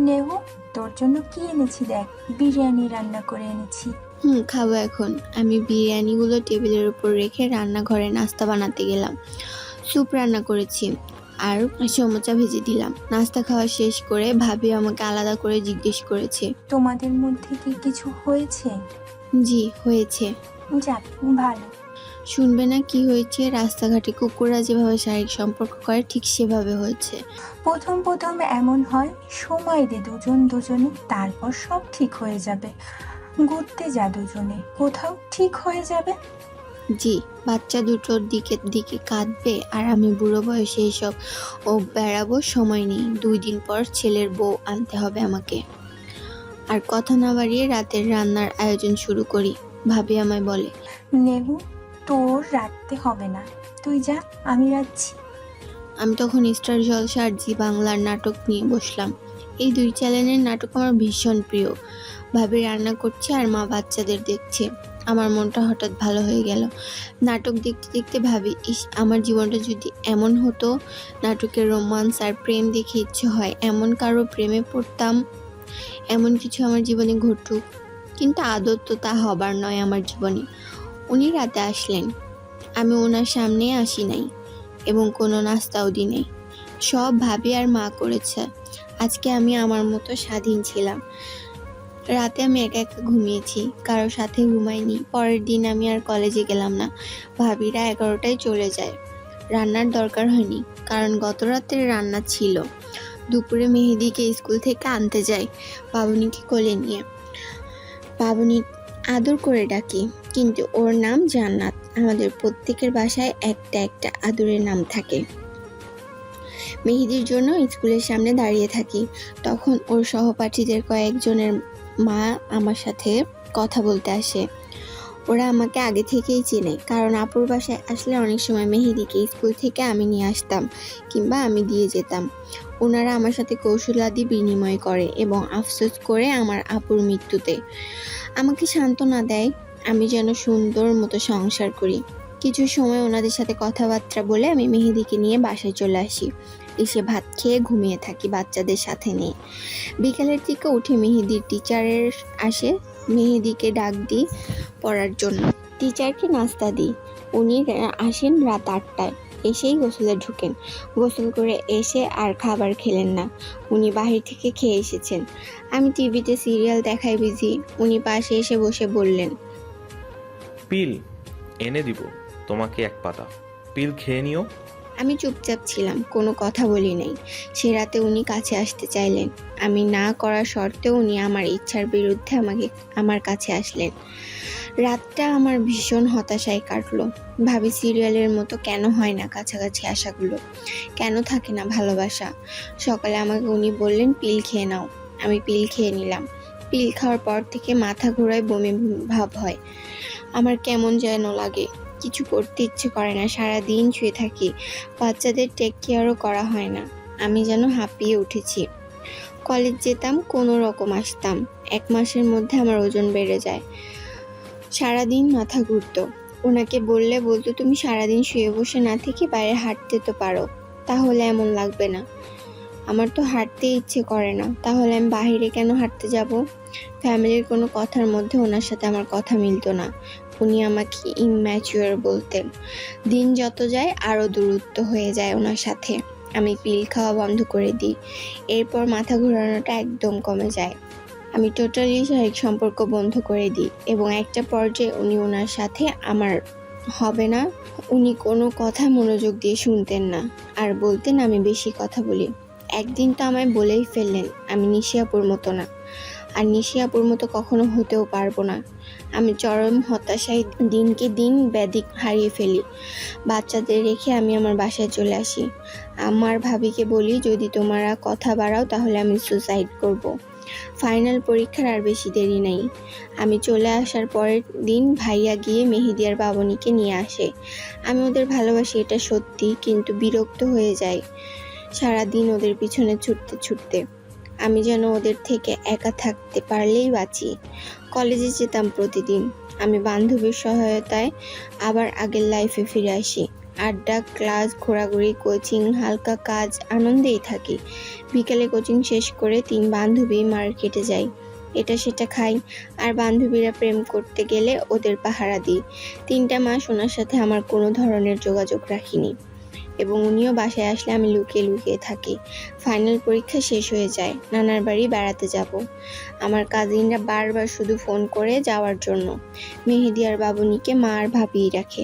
S4: নেহু, তোর জন্য কি এনেছি দেখ, বিরিয়ানি রান্না করে এনেছি।
S1: খাবো এখন। আমি বিরিয়ানিগুলো টেবিলের উপর রেখে রান্নাঘরে নাস্তা বানাতে গেলাম। স্যুপ রান্না করেছি আর সমোচা ভেজে দিলাম। নাস্তা খাওয়া শেষ করে ভাবি আমাকে আলাদা করে জিজ্ঞেস করেছে,
S4: তোমাদের মধ্যে কি কিছু হয়েছে?
S1: জি হয়েছে।
S4: যাক, ভালো।
S1: শুনবে না কি হয়েছে? রাস্তাঘাটে কুকুররা যেভাবে শারীরিক সম্পর্ক করে ঠিক সেভাবে হয়েছে।
S4: প্রথম প্রথম এমন হয়, সময় দে দুজনে, তারপর সব ঠিক হয়ে যাবে। ঘুরতে যা দুজনে, কোথাও ঠিক হয়ে যাবে।
S1: জি, বাচ্চা দুটোর দিকে দিকে কাঁদবে আর আমি বুড়ো বয়সে এসব ও বেড়াবো, সময় নেই। 2 দিন পর ছেলের বউ আনতে হবে আমাকে। আর কথা না বাড়িয়ে রাতের রান্নার আয়োজন শুরু করি। ভাবি আমায় বলে,
S4: নেহু, তোর রাখতে হবে না, তুই যা, আমি রাখছি।
S1: আমি তখন স্টার জলসা আর জি বাংলার নাটক নিয়ে বসলাম। এই 2 চ্যানেলের নাটক আমার ভীষণ প্রিয়। ভাবি রান্না করছে আর মা বাচ্চাদের দেখছে। আমার মনটা হঠাৎ ভালো হয়ে গেল। নাটক দেখতে দেখতে ভাবি, ইস, আমার জীবনটা যদি এমন হতো। নাটকের রোমান্স আর প্রেম দেখে ইচ্ছে হয় এমন কারো প্রেমে পড়তাম, এমন কিছু আমার জীবনে ঘটুক। কিন্তু আদর তো তা হবার নয় আমার জীবনে। উনি রাতে আসলেন, আমি ওনার সামনে আসি নাই এবং কোনো নাস্তাও দিই নাই। সব ভাবি আর মা করেছে। আজকে আমি আমার মতো স্বাধীন ছিলাম। রাতে আমি একা একা ঘুমিয়েছি, কারোর সাথে ঘুমাইনি। পরের দিন আমি আর কলেজে গেলাম না। ভাবিরা 11টায় চলে যায়। রান্নার দরকার হয়নি, কারণ গত রাতের রান্না ছিল। দুপুরে মেহেদিকে স্কুল থেকে আনতে যাই বাবুনিকে কোলে নিয়ে। বাবুনি আদর করে ডাকি, কিন্তু ওর নাম জান্নাত। আমাদের প্রত্যেকের বাসায় একটা একটা আদরের নাম থাকে। মেহেদির জন্য স্কুলের সামনে দাঁড়িয়ে থাকি। তখন ওর সহপাঠীদের কয়েকজনের মা আমার সাথে কথা বলতে আসে। ওরা আমাকে আগে থেকেই চেনে, কারণ আপুর বাসায় আসলে অনেক সময় মেহেদিকে স্কুল থেকে আমি নিয়ে আসতাম কিংবা আমি দিয়ে যেতাম। ওনারা আমার সাথে কৌশলাদি বিনিময় করে এবং আফসোস করে আমার আপুর মৃত্যুতে। আমাকে সান্ত্বনা দেয় আমি যেন সুন্দর মতো সংসার করি। কিছু সময় ওনাদের সাথে কথাবার্তা বলে আমি মেহেদিকে নিয়ে বাসায় চলে আসি। এসে ভাত খেয়ে ঘুমিয়ে থাকি বাচ্চাদের সাথে নিয়ে। বিকেলের দিকে উঠে মেহেদির টিচারের আসে, মেহেদিকে ডাক দিই পড়ার জন্য। টিচারকে নাস্তা দিই। উনি আসেন রাত 8টায়। এসেই গোসলে ঢুকেন। গোসল করে এসে আর খাবার খেলেন না, উনি বাহির থেকে খেয়ে এসেছেন। আমি টিভিতে সিরিয়াল দেখায় বিজি। উনি পাশে এসে বসে বললেন,
S3: পিল এনে দিব তোমাকে 1 পাতা, পিল খেয়ে নিও।
S1: আমি চুপচাপ ছিলাম, কোনো কথা বলি নাই। সে রাতে উনি কাছে আসতে চাইলেন। আমি না করা সত্ত্বেও উনি আমার ইচ্ছার বিরুদ্ধে আমার কাছে আসলেন। রাতটা আমার ভীষণ হতাশায় কাটলো। ভাবি সিরিয়ালের মতো কেন হয় না কাছাকাছি আসাগুলো, কেন থাকে না ভালোবাসা। সকালে আমাকে উনি বললেন পিল খেয়ে নাও। আমি পিল খেয়ে নিলাম। পিল খাওয়ার পর থেকে মাথা ঘোরায়, বমি ভাব হয়, আমার কেমন যেন লাগে, কিছু করতে ইচ্ছে করে না, সারাদিন শুয়ে থাকি, বাচ্চাদের টেক কেয়ারও করা হয় না। আমি যেন হাঁপিয়ে উঠেছি। কলেজ যেতাম, কোনো রকম আসতাম। 1 মাসের মধ্যে আমার ওজন বেড়ে যায়। সারাদিন মাথা ঘুরতো। ওনাকে বললে বলতো, তুমি সারাদিন শুয়ে বসে না থেকে বাইরে হাঁটতে তো পারো, তাহলে এমন লাগবে না। আমার তো হাঁটতে ইচ্ছে করে না, তাহলে আমি বাইরে কেন হাঁটতে যাব? ফ্যামিলির কোনো কথার মধ্যে ওনার সাথে আমার কথা মিলতো না। উনি আমাকে ইম্যাচিওর বলতেন। দিন যত যায় আরও দূরত্ব হয়ে যায় ওনার সাথে। আমি পিল খাওয়া বন্ধ করে দিই। এরপর মাথা ঘোরানোটা একদম কমে যায়। আমি টোটালি শারীরিক সম্পর্ক বন্ধ করে দিই এবং একটা পর্যায়ে উনি ওনার সাথে আমার হবে না। উনি কোনো কথা মনোযোগ দিয়ে শুনতেন না আর বলতেন আমি বেশি কথা বলি। একদিন তো আমায় বলেই ফেললেন আমি নিশি আপুর মতো না, আর নিশি আপুর মতো কখনো হতেও পারবো না। আমি চরম হতাশায় দিনকে দিন ব্যাধিক হারিয়ে ফেলি। বাচ্চাদের রেখে আমি আমার বাসায় চলে আসি। আমার ভাবিকে বলি যদি তোমরা কথা বাড়াও তাহলে আমি সুসাইড করব। ফাইনাল পরীক্ষার আর বেশি দেরি নেই। আমি চলে আসার পরের দিন ভাইয়া গিয়ে মেহেদিয়ার বাবনীকে নিয়ে আসে। আমি ওদের ভালোবাসি, এটা সত্যি, কিন্তু বিরক্ত হয়ে যাই সারাদিন ওদের পিছনে ছুটতে ছুটতে। আমি যেন ওদের থেকে একা থাকতে পারলেই বাঁচি। কলেজে যেতাম প্রতিদিন। আমি বান্ধবীর সহায়তায় আবার আগের লাইফে ফিরে আসি। আড্ডা, ক্লাস, ঘোরাঘুরি, কোচিং, হালকা কাজ, আনন্দেই থাকি। বিকেলে কোচিং শেষ করে 3 বান্ধবী মার্কেটে যাই, এটা সেটা খাই, আর বান্ধবীরা প্রেম করতে গেলে ওদের পাহারা দিই। 3টা মাস ওনার সাথে আমার কোনো ধরনের যোগাযোগ রাখিনি এবং উনিও বাসায় আসলে আমি লুকিয়ে লুকিয়ে থাকি। ফাইনাল পরীক্ষা শেষ হয়ে যায়, নানার বাড়ি বেড়াতে যাব। আমার কাজিনরা বারবার শুধু ফোন করে যাওয়ার জন্য। মেহেদি আর বাবুনিকে মা আর ভাবিই রাখে।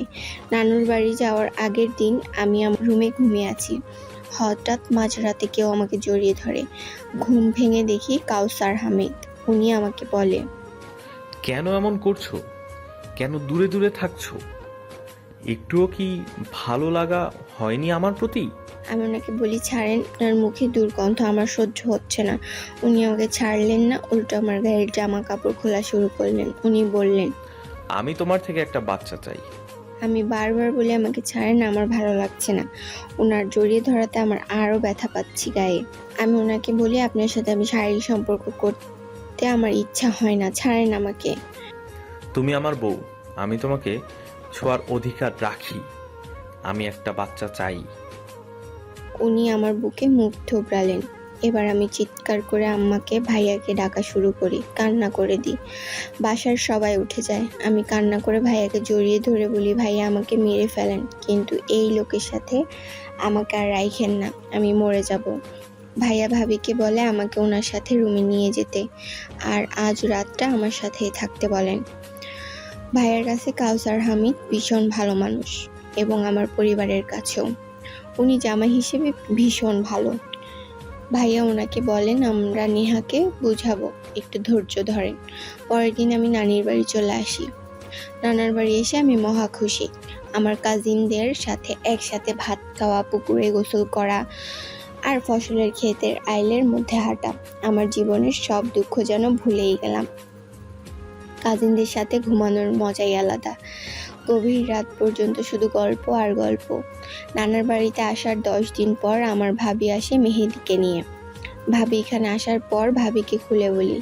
S1: নানুর বাড়ি যাওয়ার আগের দিন আমি আমার রুমে ঘুমিয়ে আছি। হঠাৎ মাঝরাতে কেউ আমাকে জড়িয়ে ধরে। ঘুম ভেঙে দেখি কাউসার হামিদ। উনি আমাকে বলে,
S3: কেন এমন করছো? কেন দূরে দূরে থাকছো? একটুও কি ভালো লাগা হয়নি আমার প্রতি?
S1: আমি ওনাকে বলি ছাড়েন, আপনার মুখে দুর্গন্ধ আমার সহ্য হচ্ছে না। উনি আমাকে ছাড়লেন না, উল্টো আমার গায়ের জামা কাপড় খোলা শুরু করলেন। উনি বললেন,
S3: আমি তোমার থেকে একটা বাচ্চা চাই।
S1: আমি বারবার বলি আমাকে ছাড়েন, আমার ভালো লাগছে না। ওনার জড়িয়ে ধরাতে আমার আরও ব্যথা পাচ্ছি গায়ে। আমি ওনাকে বলি আপনার সাথে আমি শারীরিক সম্পর্ক করতে আমার ইচ্ছা হয় না, ছাড়েন আমাকে।
S3: তুমি আমার বউ, আমি তোমাকে ছোঁয়ার অধিকার রাখি। আমি একটা বাচ্চা চাই।
S1: উনি আমার বুকে মুখ থুবড়ালেন। এবার আমি চিৎকার করে আম্মাকে ভাইয়াকে ডাকা শুরু করি, কান্না করে দিই। বাসার সবাই উঠে যায়। আমি কান্না করে ভাইয়াকে জড়িয়ে ধরে বলি ভাইয়া আমাকে মেরে ফেলেন, কিন্তু এই লোকের সাথে আমাকে আর রাইখেন না, আমি মরে যাব। ভাইয়া ভাবিকে বলে আমাকে ওনার সাথে রুমে নিয়ে যেতে আর আজ রাতটা আমার সাথেই থাকতে বলেন। ভাইয়ার কাছে কাউসার হামিদ ভীষণ ভালো মানুষ এবং আমার পরিবারের কাছেও উনি জামাই হিসেবে ভীষণ ভালো। ভাইয়া ওনাকে বলেন আমরা নেহাকে বুঝাবো, একটু ধৈর্য ধরেন। পরের দিন আমি নানির বাড়ি চলে আসি। নানার বাড়ি এসে আমি মহা খুশি। আমার কাজিনদের সাথে একসাথে ভাত খাওয়া, পুকুরে গোসল করা আর ফসলের ক্ষেতের আইলের মধ্যে হাঁটা। আমার জীবনের সব দুঃখ যেন ভুলেই গেলাম। কাজিনদের সাথে ঘুমানোর মজাই আলাদা। গভীর রাত পর্যন্ত শুধু গল্প আর গল্প। নানার বাড়িতে আসার 10 দিন পর আমার ভাবি আসে মেহেদিকে নিয়ে। ভাবি এখানে আসার পর ভাবিকে খুলে বলি,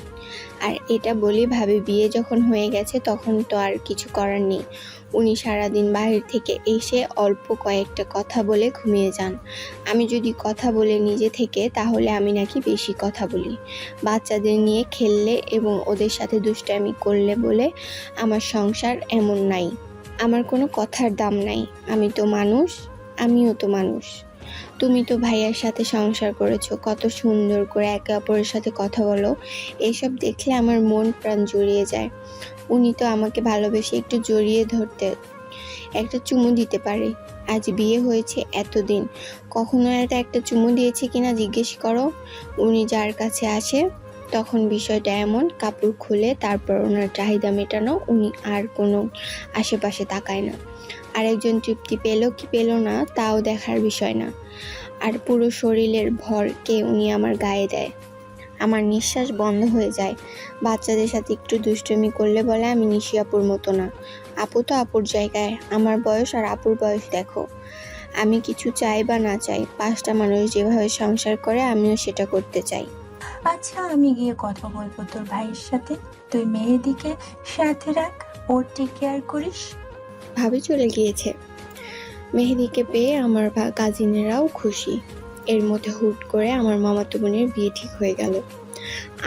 S1: আর এটা বলি ভাবি বিয়ে যখন হয়ে গেছে তখন তো আর কিছু করার নেই। উনি সারাদিন বাইরে থেকে এসে অল্প কয়েকটা কথা বলে ঘুমিয়ে যান। আমি যদি কথা বলে নিজে থেকে তাহলে আমি নাকি বেশি কথা বলি। বাচ্চাদের নিয়ে খেললে এবং ওদের সাথে দুষ্টামি করলে বলে আমার সংসার এমন নাই, আমার কোনো কথার দাম নাই। আমি তো মানুষ, আমিও তো মানুষ। তুমি তো ভাইয়ার সাথে সংসার করেছো, কত সুন্দর করে একে অপরের সাথে কথা বলো। এইসব দেখলে আমার মন প্রাণ জুড়িয়ে যায়। উনি তো আমাকে ভালোবেসে একটু জড়িয়ে ধরতে, একটা চুমু দিতে পারে। আজ বিয়ে হয়েছে এতদিন কখনো একটা চুমু দিয়েছে কিনা জিজ্ঞেস করো। উনি যার কাছে আসে তখন বিষয়টা এমন, কাপড় খুলে তারপর ওনার চাহিদা মেটানো, উনি আর কোনো আশেপাশে তাকায় না। আরেকজন তৃপ্তি পেল কি পেল না তাও দেখার বিষয় না। আর পুরো শরীরের ভরকে উনি আমার গায়ে দেয়। আমার নিঃশ্বাস বন্ধ হয়ে যায়। বাচ্চাদের সাথে একটু দুষ্টুমি করলে বলে আমি নিশি আপুর মতো না। আপু তো আপুর জায়গায়, আমার বয়স আর আপুর বয়স দেখো। আমি কিছু চাই বা না চাই, 5টা মানুষ যেভাবে সংসার করে আমিও সেটা করতে চাই।
S4: আচ্ছা, আমি গিয়ে কথা বলবো তোর ভাইয়ের সাথে। তুই মেহেদিকে সাথে রাখ, ওর টেক কেয়ার করিস।
S1: ভাবি চলে গিয়েছে। মেহেদিকে পেয়ে আমার কাজিনেরাও খুশি। এর মধ্যে হুট করে আমার মামাতো বোনের বিয়ে ঠিক হয়ে গেল।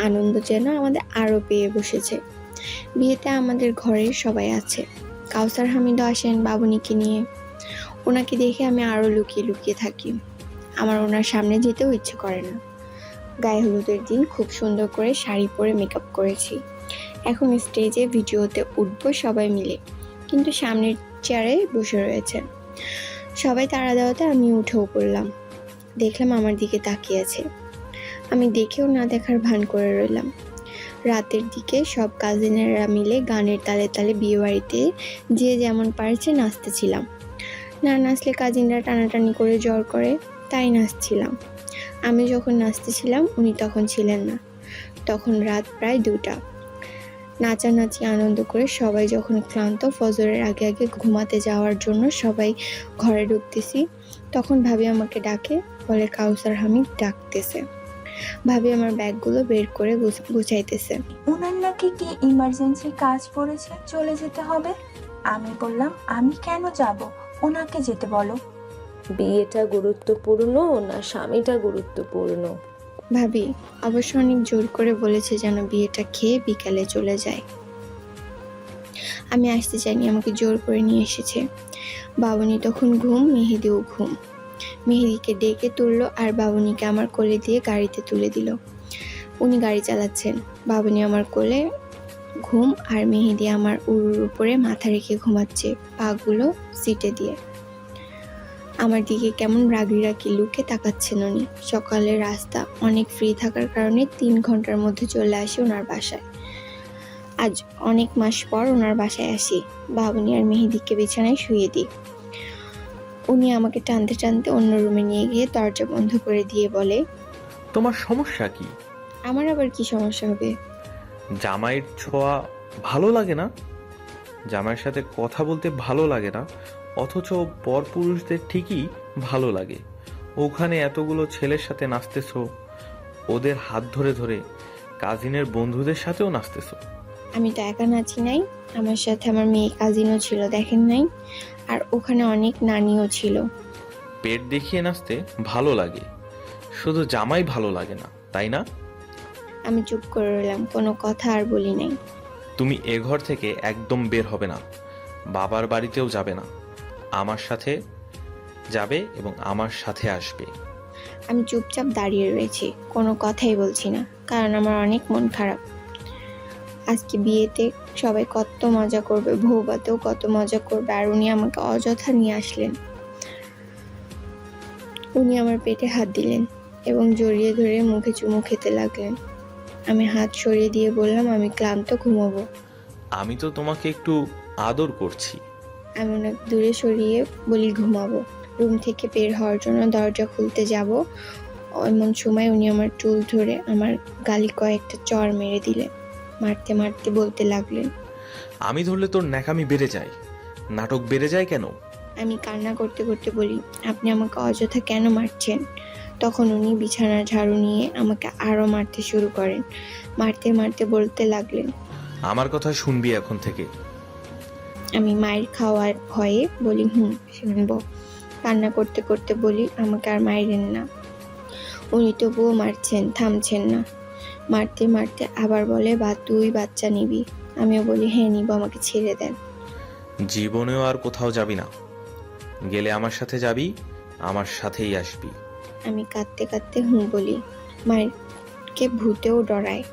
S1: আনন্দ যেন আমাদের আরো পেয়ে বসেছে। বিয়েতে আমাদের ঘরের সবাই আছে। কাউসার হামিদও আসেন বাবুনিকে নিয়ে। ওনাকে দেখে আমি আরো লুকিয়ে লুকিয়ে থাকি। আমার ওনার সামনে যেতেও ইচ্ছে করে না। গায়ে হলুদের দিন খুব সুন্দর করে শাড়ি পরে মেকআপ করেছি। এখন স্টেজে ভিডিওতে উঠবো সবাই মিলে, কিন্তু সামনের চেয়ারে বসে রয়েছে সবাই। তাড়া দেওয়াতে আমি উঠেও পড়লাম। দেখলাম আমার দিকে তাকিয়ে আছে। আমি দেখেও না দেখার ভান করে রইলাম। রাতের দিকে সব কাজিনেরা মিলে গানের তালে তালে বিয়ে বাড়িতে যে যেমন পারছে নাচতেছিলাম। না নাচলে কাজিনরা টানাটানি করে জ্বর করে, তাই নাচছিলাম। আমি যখন নাচতেছিলাম উনি তখন ছিলেন না। তখন রাত প্রায় 2টা। নাচানাচি আনন্দ করে সবাই যখন ক্লান্ত, ফজরের আগে আগে ঘুমাতে যাওয়ার জন্য সবাই ঘরে ঢুকতেছি, তখন ভাবি আমাকে ডাকে, বলে কাউসার হামিদ ডাকতেছে। ভাবি আমার ব্যাগগুলো বের করে গুছাইতেছে।
S4: ওনার নাকি কি ইমার্জেন্সি কাজ পড়েছে, চলে যেতে হবে। আমি বললাম আমি কেন যাব, ওনাকে যেতে বলো।
S2: বিয়েটা গুরুত্বপূর্ণ না স্বামীটা গুরুত্বপূর্ণ?
S1: ভাবি অবশ্য অনেক জোর করে বলেছে যেন বিয়েটা খেয়ে বিকালে চলে যায়। আমি আসতে চাইনি, আমাকে জোর করে নিয়ে এসেছে। বাবুনি তখন ঘুম, মেহেদিও ঘুম। মেহেদিকে ডেকে তুললো আর বাবুনিকে আমার কোলে দিয়ে গাড়িতে তুলে দিল। উনি গাড়ি চালাচ্ছেন। বাবুনি আমার কোলে ঘুম আর মেহেদি আমার উরুর উপরে মাথা রেখে ঘুমাচ্ছে, পাগুলো সিটে দিয়ে। আমার দিকে কেমন রাগি রাগি লুকে তাকাচ্ছেন উনি। সকালের রাস্তা অনেক ফ্রি থাকার কারণে 3 ঘন্টার মধ্যে চলে আসি ওনার বাসায়। আজ অনেক মাস পর ওনার বাসায় আসি। বাবুনি আর মেহেদিকে বিছানায় শুয়ে দিই। উনি আমাকে টানতে টানতে অন্য রুমে নিয়ে গিয়ে দরজা বন্ধ করে দিয়ে বলে,
S3: তোমার সমস্যা কি?
S1: আমার আবার কি সমস্যা হবে?
S3: জামাইয়ের ছোঁয়া ভালো লাগে না? জামাইয়ের সাথে কথা বলতে ভালো লাগে না, অথচ পরপুরুষদের ঠিকই ভালো লাগে। ওখানে এতগুলো ছেলের সাথে নাচতেছো, ওদের হাত ধরে ধরে কাজিনের বন্ধুদের সাথেও নাচতেছো।
S1: আমি তো একা নাচি নাই, আমার সাথে আমার মেয়ে কাজিনও ছিল, দেখেন নাই? আর ওখানে অনেক নানিও ছিল।
S3: পেট দেখিয়ে নাচতে ভালো লাগে, শুধু জামাই ভালো লাগে না, তাই না?
S1: আমি চুপ করে রইলাম, কোনো কথা আর বলি নাই।
S3: তুমি এ ঘর থেকে একদম বের হবে না, বাবার বাড়িতেও যাবে না, আমার সাথে যাবে এবং আমার সাথে আসবে।
S1: আমি চুপচাপ দাঁড়িয়ে রয়েছি, কোনো কথাই বলছি না, কারণ আমার অনেক মন খারাপ। আজকে বিয়েতে সবাই কত মজা করবে, বউভাতেও কত মজা করবে, আর উনি আমাকে অযথা নিয়ে আসলেন। উনি আমার পেটে হাত দিলেন এবং জড়িয়ে ধরে মুখে চুমু খেতে লাগলেন। আমি হাত সরিয়ে দিয়ে বললাম আমি ক্লান্ত, ঘুমাবো।
S3: আমি তো তোমাকে একটু আদর করছি।
S1: আমি অনেক দূরে সরিয়ে বলি ঘুমাবো। রুম থেকে বের হওয়ার জন্য দরজা খুলতে যাব, এমন সময় উনি আমার চুল ধরে আমার গালে কয়েকটা চড় মেরে দিলেন। মারতে মারতে বলতে লাগলেন,
S3: আমি ধরলে তোর ন্যাকামি বেড়ে যায়, নাটক বেড়ে যায় কেন?
S1: আমি কান্না করতে করতে বলি, আপনি আমাকে অযথা কেন মারছেন? তখন উনি বিছানার ঝাড়ু নিয়ে আমাকে আরো মারতে শুরু করেন। মারতে মারতে বলতে লাগলেন,
S3: আমার কথা শুনবি এখন থেকে।
S1: আমি মায়ের খাওয়ার ভয়ে বলি শুনবো। কান্না করতে করতে বলি আমাকে আর মাইরেন না। উনি তবুও মারছেন, থামছেন না। মারতে মারতে আবার বলে তুই বাচ্চা নিবি। আমিও বলি হ্যাঁ নিব, আমাকে ছেড়ে দেন।
S3: জীবনেও আর কোথাও যাবি না, গেলে আমার সাথে যাবি, আমার সাথেই আসবি।
S1: আমি কাঁদতে কাঁদতে বলি। মায়েরকে ভূতেও ডরায়।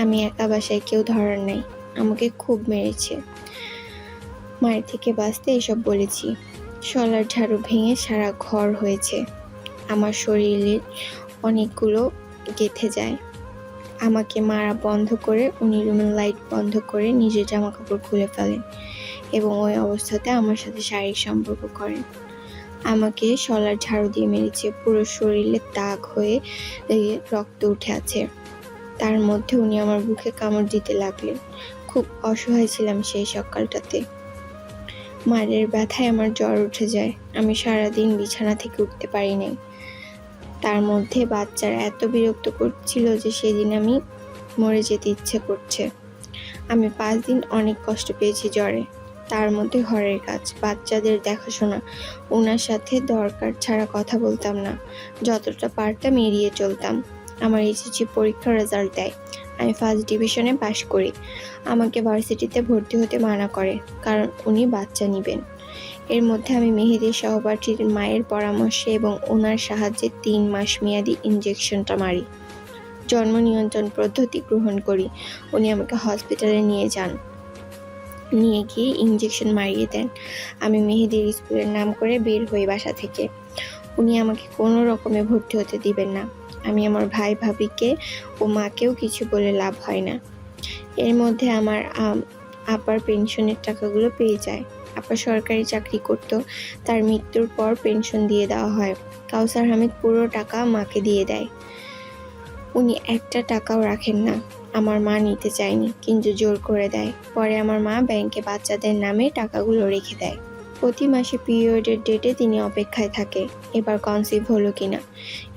S1: আমি একা বাসায়, কেউ ধরার নাই। আমাকে খুব মেরেছে। মায়ের থেকে বাঁচতে এসব বলেছি। শলার ঝাড়ু ভেঙে সারা ঘর হয়েছে। আমার শরীরে অনেকগুলো গেঁথে যায়। আমাকে মারা বন্ধ করে উনি রুমের লাইট বন্ধ করে নিজের জামা কাপড় খুলে ফেলেন এবং ওই অবস্থাতে আমার সাথে শারীরিক সম্পর্ক করেন। আমাকে শলার ঝাড়ু দিয়ে মেরেছে, পুরো শরীরে দাগ হয়ে রক্ত উঠে আছে। তার মধ্যে উনি আমার বুকে কামড় দিতে লাগলেন। খুব অসহায় ছিলাম সেই সকালটাতে। মারের ব্যথায় আমার জ্বর উঠে যায়। আমি সারাদিন বিছানা থেকে উঠতে পারি নাই। তার মধ্যে বাচ্চারা এত বিরক্ত করছিল যে সেদিন আমি মরে যেতে ইচ্ছে করছে। আমি 5 দিন অনেক কষ্ট পেয়েছি জ্বরে। তার মধ্যে ঘরের কাজ, বাচ্চাদের দেখাশোনা, ওনার সাথে দরকার ছাড়া কথা বলতাম না। যতটা পারতাম এড়িয়ে চলতাম। আমার এসএসসি পরীক্ষার রেজাল্ট দেয়। আমি ফার্স্ট ডিভিশনে পাশ করি। আমাকে ভার্সিটিতে ভর্তি হতে মানা করে, কারণ উনি বাচ্চা নেবেন। এর মধ্যে আমি মেহেদীর সহপাঠীর মায়ের পরামর্শে এবং ওনার সাহায্যে 3 মাস মেয়াদি ইনজেকশনটা মারি। জন্ম নিয়ন্ত্রণ পদ্ধতি গ্রহণ করি। উনি আমাকে হসপিটালে নিয়ে যান, নিয়ে গিয়ে ইনজেকশন মারিয়ে দেন। আমি মেহেদীর স্কুলের নাম করে বের হই বাসা থেকে। উনি আমাকে কোনো রকমে ভর্তি হতে দিবেন না। আমি আমার ভাই ভাবিকে ও মাকেও কিছু বলে লাভ হয় না। এর মধ্যে আমার আপার পেনশনের টাকাগুলো পেয়ে যায়। আপা সরকারি চাকরি করত, তার মৃত্যুর পর পেনশন দিয়ে দেওয়া হয়। কাউসার হামিদ পুরো টাকা মাকে দিয়ে দেয়। উনি একটা টাকাও রাখেন না। আমার মা নিতে চায়নি, কিন্তু জোর করে দেয়। পরে আমার মা ব্যাংকে বাচ্চাদের নামে টাকাগুলো রেখে দেয়। প্রতি মাসে পিরিয়ডের ডেটে তিনি অপেক্ষায় থাকে এবার কনসিভ হলো কিনা।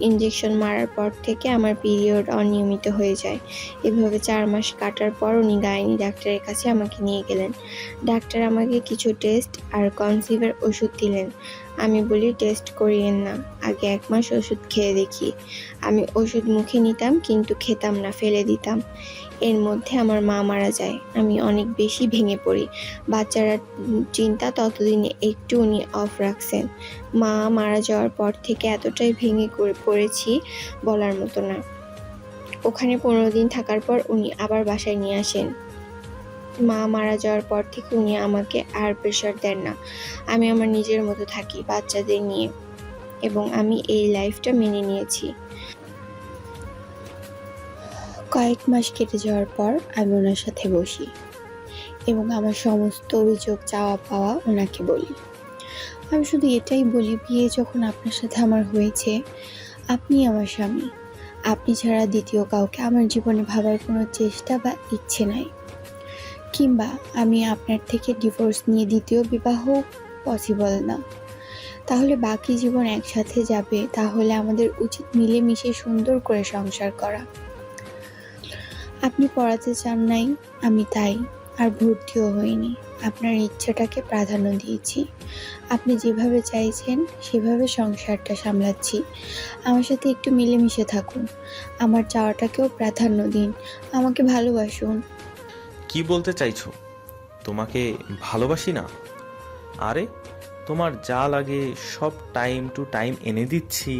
S1: ইনজেকশন মারার পর থেকে আমার পিরিয়ড অনিয়মিত হয়ে যায়। এভাবে 4 মাস কাটার পর উনি গাইনি ডাক্তারের কাছে আমাকে নিয়ে গেলেন। ডাক্তার আমাকে কিছু টেস্ট আর কনসিভের ওষুধ দিলেন। আমি বলি টেস্ট করিয়েন না, আগে 1 মাস ওষুধ খেয়ে দেখি। আমি ওষুধ মুখে নিতাম কিন্তু খেতাম না, ফেলে দিতাম। এর মধ্যে আমার মা মারা যায়। আমি অনেক বেশি ভেঙে পড়ি। বাচ্চারা চিন্তা ততদিনে একটু উনি অফ রাখছেন। মা মারা যাওয়ার পর থেকে এতটাই ভেঙে পড়েছি বলার মতো না। ওখানে 15 দিন থাকার পর উনি আবার বাসায় নিয়ে আসেন। মা মারা যাওয়ার পর থেকে উনি আমাকে আর প্রেশার দেন না। আমি আমার নিজের মতো থাকি বাচ্চাদের নিয়ে, এবং আমি এই লাইফটা মেনে নিয়েছি। কয়েক মাস কেটে যাওয়ার পর আমি ওনার সাথে বসি এবং আমার সমস্ত অভিযোগ চাওয়া পাওয়া ওনাকে বলি। আমি শুধু এটাই বলি, বিয়ে যখন আপনার সাথে আমার হয়েছে, আপনি আমার স্বামী। আপনি ছাড়া দ্বিতীয় কাউকে আমার জীবনে ভাবার কোনো চেষ্টা বা ইচ্ছে নাই, কিংবা আমি আপনার থেকে ডিভোর্স নিয়ে দ্বিতীয় বিবাহ পসিবল না। তাহলে বাকি জীবন একসাথে যাবে, তাহলে আমাদের উচিত মিলেমিশে সুন্দর করে সংসার করা। আপনি পড়াতে চান নাই, আমি তাই আর ভর্তিও হইনি। আপনার ইচ্ছাটাকে প্রাধান্য দিয়েছি। আপনি যেভাবে চাইছেন সেভাবে সংসারটা সামলাচ্ছি। আমার সাথে একটু মিলেমিশে থাকুন। আমার চাওয়াটাকেও প্রাধান্য দিন। আমাকে ভালোবাসুন।
S3: কি বলতে চাইছো? তোমাকে ভালোবাসি না? আরে তোমার যা লাগে সব টাইম টু টাইম এনে দিচ্ছি।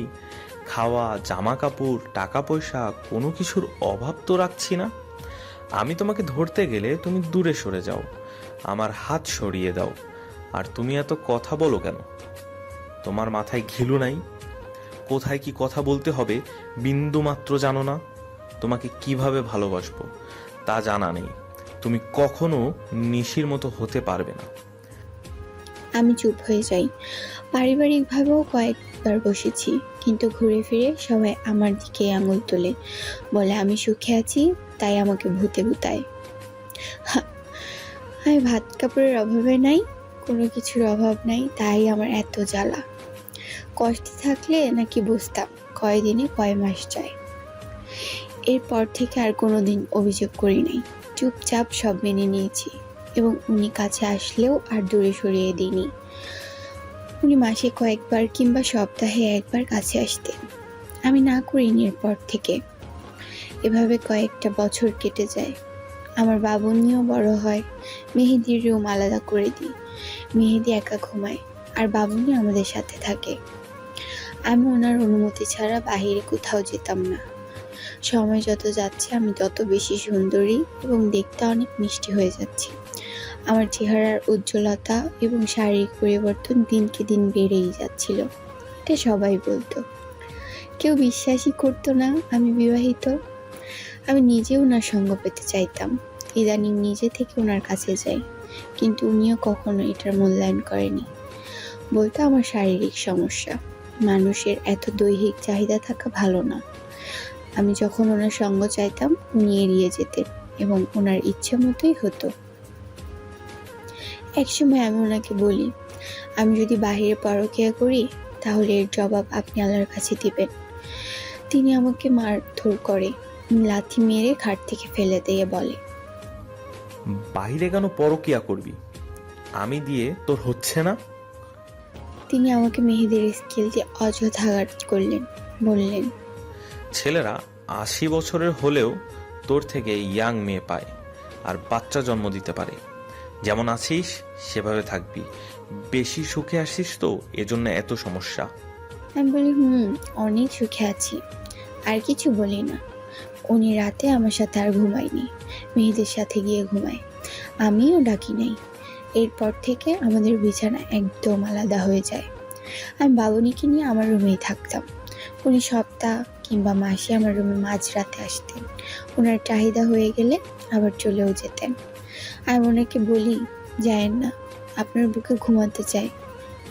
S3: খাওয়া, জামা কাপড়, টাকা পয়সা, কোনো কিছুর অভাব তো রাখছি না। আমি তোমাকে ধরতে গেলে তুমি দূরে সরে যাও, আমার হাত সরিয়ে দাও। আর তুমি এত কথা বলো কেন? তোমার মাথায় ঘিলু নাই? কোথায় কি কথা বলতে হবে বিন্দু মাত্র জানো না? তোমাকে কিভাবে ভালোবাসবো তা জানা নেই। তুমি কখনো নিশির মতো হতে পারবে না।
S1: আমি চুপ হয়ে যাই। পারিবারিকভাবেও কয়েকবার বসেছি, কিন্তু ঘুরে ফিরে সবাই আমার দিকে আঙুল তোলে, বলে আমি সুখে আছি তাই আমাকে ভূতে ভূতায়। আমি ভাত কাপড়ের অভাবে নাই, কোনো কিছুর অভাব নাই, তাই আমার এত জ্বালা। কষ্টে থাকলে নাকি বুঝতাম কয়দিনে কয় মাস যায়। এরপর থেকে আর কোনো দিন অভিযোগ করি নাই, চুপচাপ সব মেনে নিয়েছি এবং উনি কাছে আসলেও আর দূরে সরিয়ে দিইনি। উনি মাসে কয়েকবার কিংবা সপ্তাহে একবার কাছে আসতেন, আমি না করিনি। এরপর থেকে এভাবে কয়েকটা বছর কেটে যায়। আমার বাবুনিও বড় হয়। মেহেদির রুম আলাদা করে দিই। মেহেদি একা ঘুমায় আর বাবুনি আমাদের সাথে থাকে। আমি ওনার অনুমতি ছাড়া বাইরে কোথাও যেতাম না। সময় যত যাচ্ছে আমি তত বেশি সুন্দরী এবং দেখতে অনেক মিষ্টি হয়ে যাচ্ছি। আমার চেহারার উজ্জ্বলতা এবং শারীরিক পরিবর্তন দিনকে দিন বেড়েই যাচ্ছিল। এটা সবাই বলতো, কেউ বিশ্বাসই করতো না আমি বিবাহিত। আমি নিজেও ওনার সঙ্গ পেতে চাইতাম। ইদানিং নিজে থেকে ওনার কাছে যাই, কিন্তু উনিও কখনো এটার মূল্যায়ন করেনি। বলতো আমার শারীরিক সমস্যা, মানুষের এত দৈহিক চাহিদা থাকা ভালো না। আমি যখন ওনার সঙ্গ চাইতাম উনি এড়িয়ে যেতেন এবং ওনার ইচ্ছে মতোই হতো। একসময় আমি ওনাকে বলি, আমি যদি বাহিরে পরকীয়া করি তাহলে এর জবাব আপনি আল্লাহর কাছে দিবেন। তিনি আমাকে মারধর করে, লাথি মেরে খাট থেকে ফেলে দিয়ে বলে,
S3: বাইরে কেন পরকিয়া করবি? আমি দিয়ে তোর হচ্ছে না?
S1: তিনি আমাকে মেহেদির স্কেল দিয়ে অযথা আঘাত করলেন। বললেন,
S3: ছেলেরা 80 বছরের হলেও তোর থেকে ইয়াং মেয়ে পায় আর বাচ্চা জন্ম দিতে পারে। যেমন আছিস সেভাবে থাকবি। বেশি সুখে আসিস তো, এজন্য এত সমস্যা।
S1: আমি বলি, অনেক সুখে আছি। আর কিছু বলি না। উনি রাতে আমার সাথে আর ঘুমায়নি, মেহেদের সাথে গিয়ে ঘুমায়। আমিও ডাকি নাই। এরপর থেকে আমাদের বিছানা একদম আলাদা হয়ে যায়। আমি বাবুনিকে নিয়ে আমার রুমেই থাকতাম। উনি সপ্তাহ কিংবা মাসে আমার রুমে মাঝরাতে আসতেন। ওনার চাহিদা হয়ে গেলে আবার চলেও যেতেন। আমি ওনাকে বলি, যায়েন না, আপনার বুকে ঘুমাতে চাই।